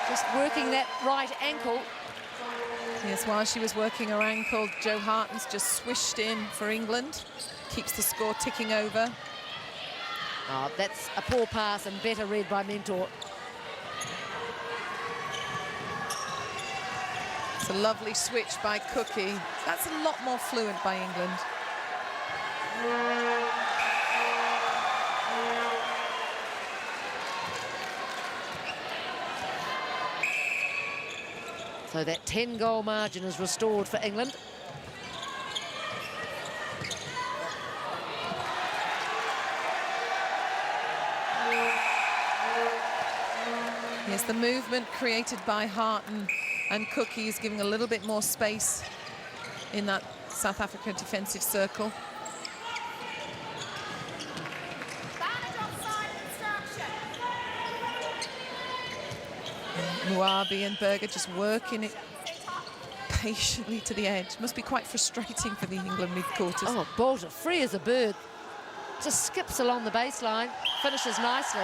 Just working that right ankle. Yes, while she was working her ankle, Joe Harton's just swished in for England. Keeps the score ticking over. Oh, that's a poor pass and better read by Mentor. It's a lovely switch by Cookie. That's a lot more fluent by England. So that 10-goal margin is restored for England. Yes, the movement created by Harton and Cookie is giving a little bit more space in that South Africa defensive circle. Muabi and Berger just working it patiently to the edge. Must be quite frustrating for the England mid-quarters. Oh, Botha, free as a bird. Just skips along the baseline, finishes nicely.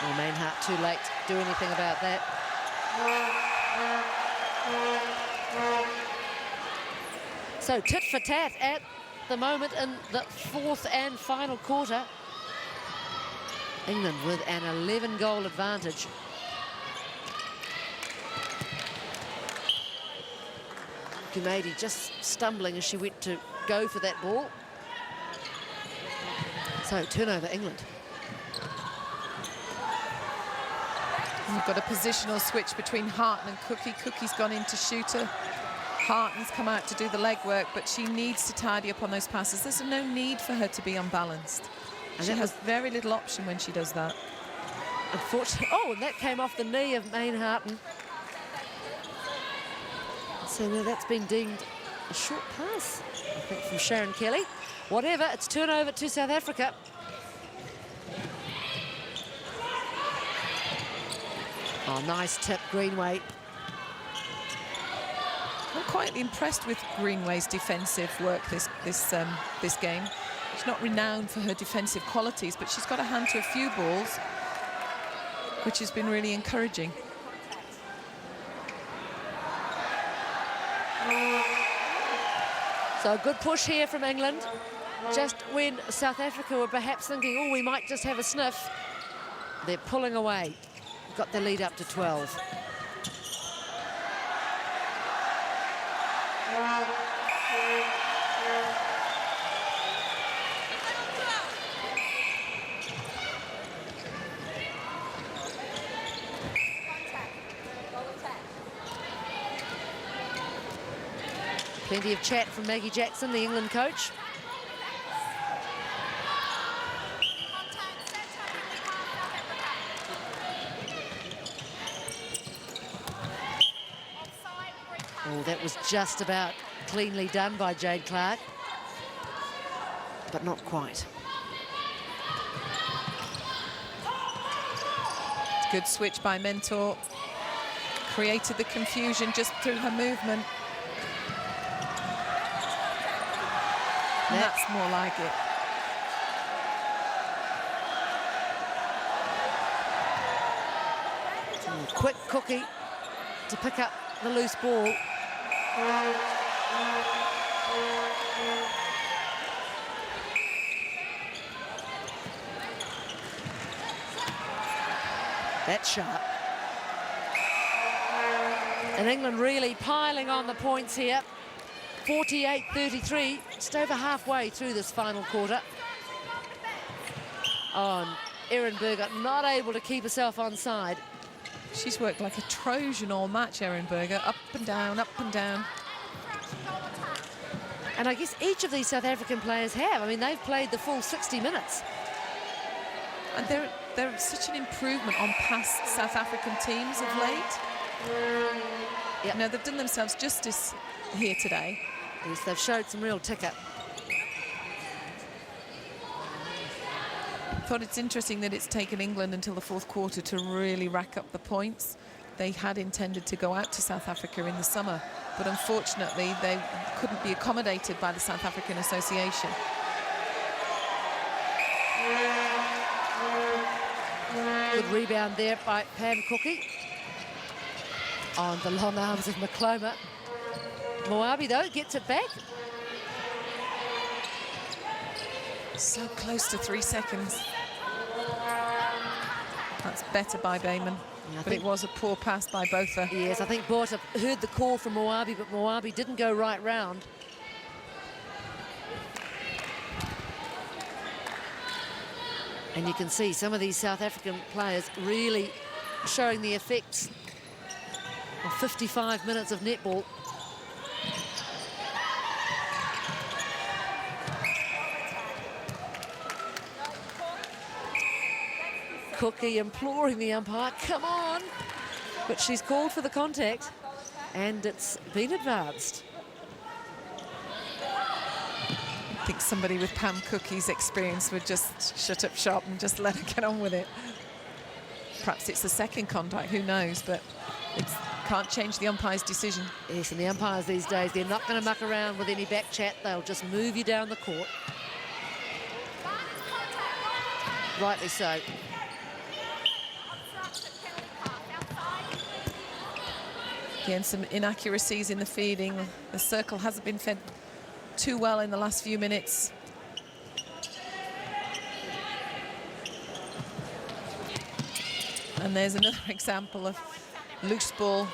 Oh, Mainhart too late to do anything about that. So tit for tat at the moment in the fourth and final quarter. England with an 11-goal advantage. Kumadi just stumbling as she went to go for that ball. So turnover England. We've got a positional switch between Harton and Cookie. Cookie's gone into shooter. Harton's come out to do the legwork, but she needs to tidy up on those passes. There's no need for her to be unbalanced. And she has very little option when she does that. Unfortunately, oh, and that came off the knee of Maine Harton. So now that's been deemed a short pass, I think, from Sharon Kelly. Whatever, it's turnover to South Africa. Oh, nice tip, Greenway. I'm quite impressed with Greenway's defensive work this game. She's not renowned for her defensive qualities, but she's got a hand to a few balls, which has been really encouraging. So a good push here from England. Just when South Africa were perhaps thinking, oh, we might just have a sniff, they're pulling away. Got the lead up to 12. Plenty of chat from Maggie Jackson, the England coach. Oh, that was just about cleanly done by Jade Clark, but not quite. Good switch by Mentor. Created the confusion just through her movement. That's more like it. Quick Cookie to pick up the loose ball. That's sharp. And England really piling on the points here. 48-33, just over halfway through this final quarter. Oh, and Erin Berger not able to keep herself on side. She's worked like a Trojan all match, Erin Berger, up and down, up and down. And I guess each of these South African players have. I mean, they've played the full 60 minutes. And they're such an improvement on past South African teams of late. Yep. Now, they've done themselves justice here today. Yes, they've showed some real ticker. I thought it's interesting that it's taken England until the fourth quarter to really rack up the points. They had intended to go out to South Africa in the summer, but unfortunately they couldn't be accommodated by the South African Association. Good rebound there by Pam Cookie on the long arms of Makloma. Moabi, though, gets it back. So close to 3 seconds. That's better by Bayman, but it was a poor pass by Botha. Yes, I think Botha heard the call from Moabi, but Moabi didn't go right round. And you can see some of these South African players really showing the effects of 55 minutes of netball. Cookie imploring the umpire, come on. But she's called for the contact, and it's been advanced. I think somebody with Pam Cookie's experience would just shut up shop and just let her get on with it. Perhaps it's the second contact, who knows, but it can't change the umpire's decision. Yes, and the umpires these days, they're not going to muck around with any back chat. They'll just move you down the court. Rightly so. Again, some inaccuracies in the feeding. The circle hasn't been fed too well in the last few minutes. And there's another example of loose ball.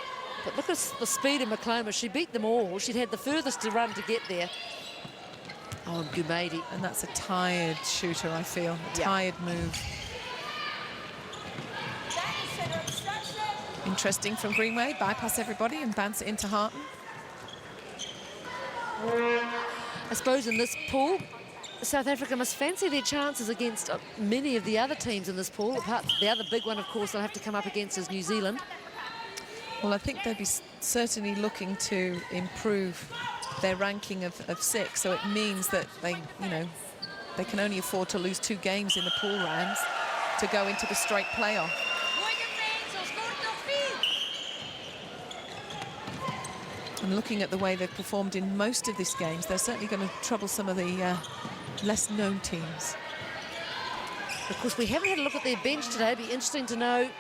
But look at the speed of McClomas. She beat them all. She'd had the furthest to run to get there. Oh, and Gumedi. And that's a tired shooter, I feel. A tired move. Interesting from Greenway. Bypass everybody and bounce it into Harton. I suppose in this pool, South Africa must fancy their chances against many of the other teams in this pool. Apart the other big one, of course, they'll have to come up against is New Zealand. Well, I think they'd be certainly looking to improve their ranking of 6. So it means that they can only afford to lose 2 games in the pool rounds to go into the straight playoff. And looking at the way they've performed in most of these games, they're certainly going to trouble some of the less known teams. Of course, we haven't had a look at their bench today. It'd be interesting to know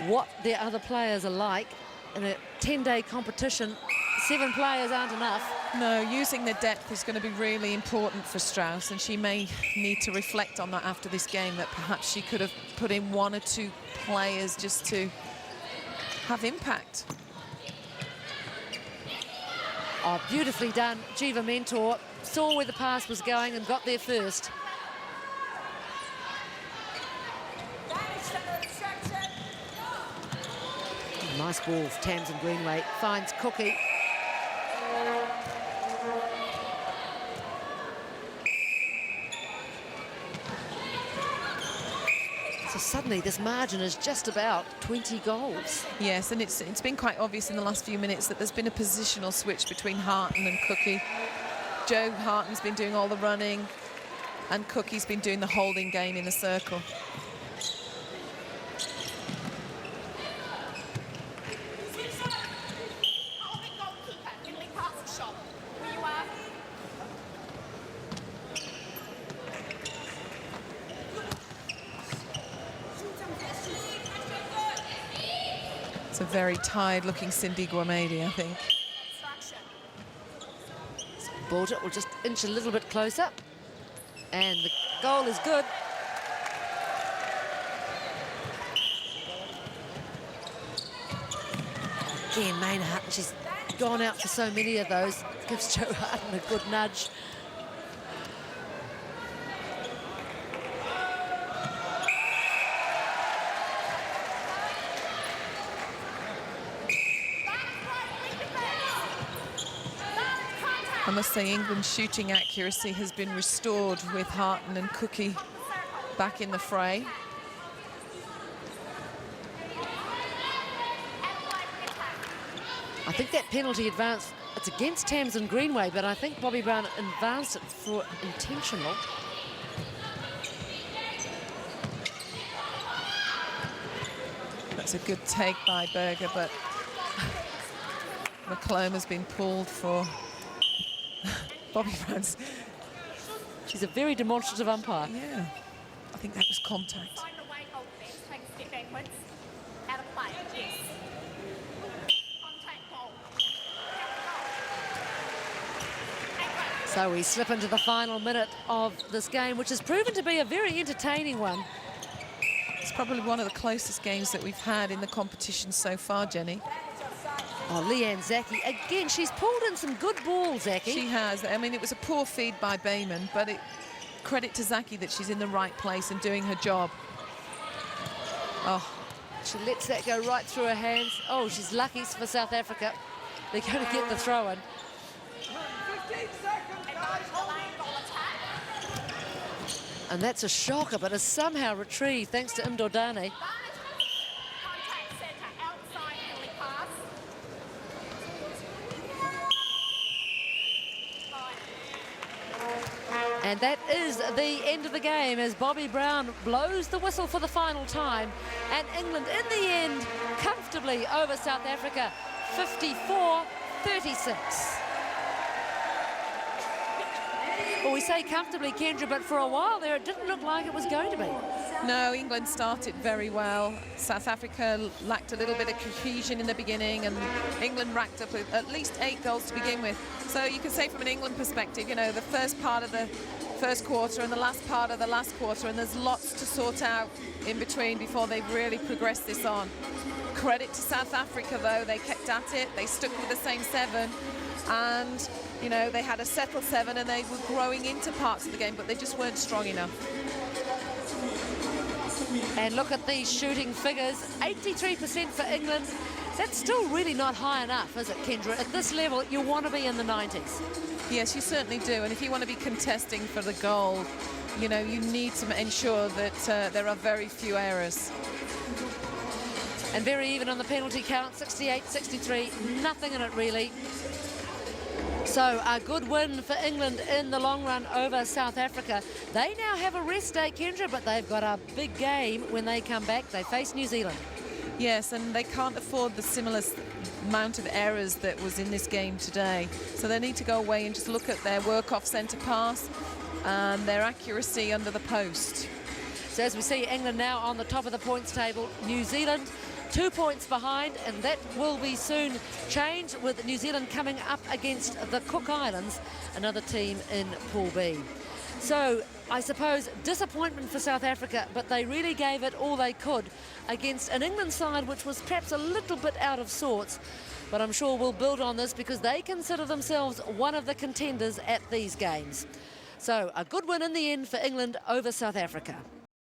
what their other players are like. In a 10-day competition, 7 players aren't enough. No, using the depth is going to be really important for Strauss, and she may need to reflect on that after this game, that perhaps she could have put in 1 or 2 players just to have impact. Oh, beautifully done. Jiva Mentor saw where the pass was going and got there first. Nice ball, Tamsin Greenway finds Cookie. So suddenly this margin is just about 20 goals. Yes, and it's been quite obvious in the last few minutes that there's been a positional switch between Harton and Cookie. Joe Harton's been doing all the running, and Cookie's been doing the holding game in the circle. It's a very tired-looking Cindy Guamedi, I think. Bolter will just inch a little bit closer. And the goal is good. Again, Maynard Hutton, she's gone out for so many of those. Gives Joe Hutton a good nudge. I must say England's shooting accuracy has been restored with Harton and Cookie back in the fray. I think that penalty advance, it's against Tamsin Greenway, but I think Bobby Brown advanced it for intentional. That's a good take by Berger, but McCloma's been pulled for Bobby Brown's. She's a very demonstrative umpire. Yeah, I think that was contact. So we slip into the final minute of this game, which has proven to be a very entertaining one. It's probably one of the closest games that we've had in the competition so far, Jenny. Oh, Leanne Zaki, again, she's pulled in some good balls, Zaki. She has. I mean, it was a poor feed by Bayman, but credit to Zaki that she's in the right place and doing her job. Oh, she lets that go right through her hands. Oh, she's lucky for South Africa. They're going to get the throw in. 15 seconds, guys. And that's a shocker, but is somehow retrieved thanks to Imdodane. And that is the end of the game as Bobby Brown blows the whistle for the final time. And England, in the end, comfortably over South Africa, 54-36. Well, we say comfortably, Kendra, but for a while there, it didn't look like it was going to be. No, England started very well. South Africa lacked a little bit of cohesion in the beginning, and England racked up at least 8 goals to begin with. So you can say from an England perspective, you know, the first part of the first quarter and the last part of the last quarter, and there's lots to sort out in between before they've really progressed this on. Credit to South Africa, though. They kept at it. They stuck with the same 7, and you know, they had a settled 7 and they were growing into parts of the game, but they just weren't strong enough. And look at these shooting figures, 83% for England. That's still really not high enough, is it, Kendra? At this level, you want to be in the 90s. Yes, you certainly do. And if you want to be contesting for the goal, you know, you need to ensure that there are very few errors. And very even on the penalty count, 68-63, nothing in it really. So a good win for England in the long run over South Africa. They now have a rest day, Kendra, but they've got a big game when they come back. They face New Zealand. Yes, and they can't afford the similar amount of errors that was in this game today. So they need to go away and just look at their work off centre pass and their accuracy under the post. So as we see, England now on the top of the points table. New Zealand 2 points behind, and that will be soon changed with New Zealand coming up against the Cook Islands, another team in Pool B. So I suppose disappointment for South Africa, but they really gave it all they could against an England side which was perhaps a little bit out of sorts. But I'm sure we'll build on this because they consider themselves one of the contenders at these games. So a good win in the end for England over South Africa.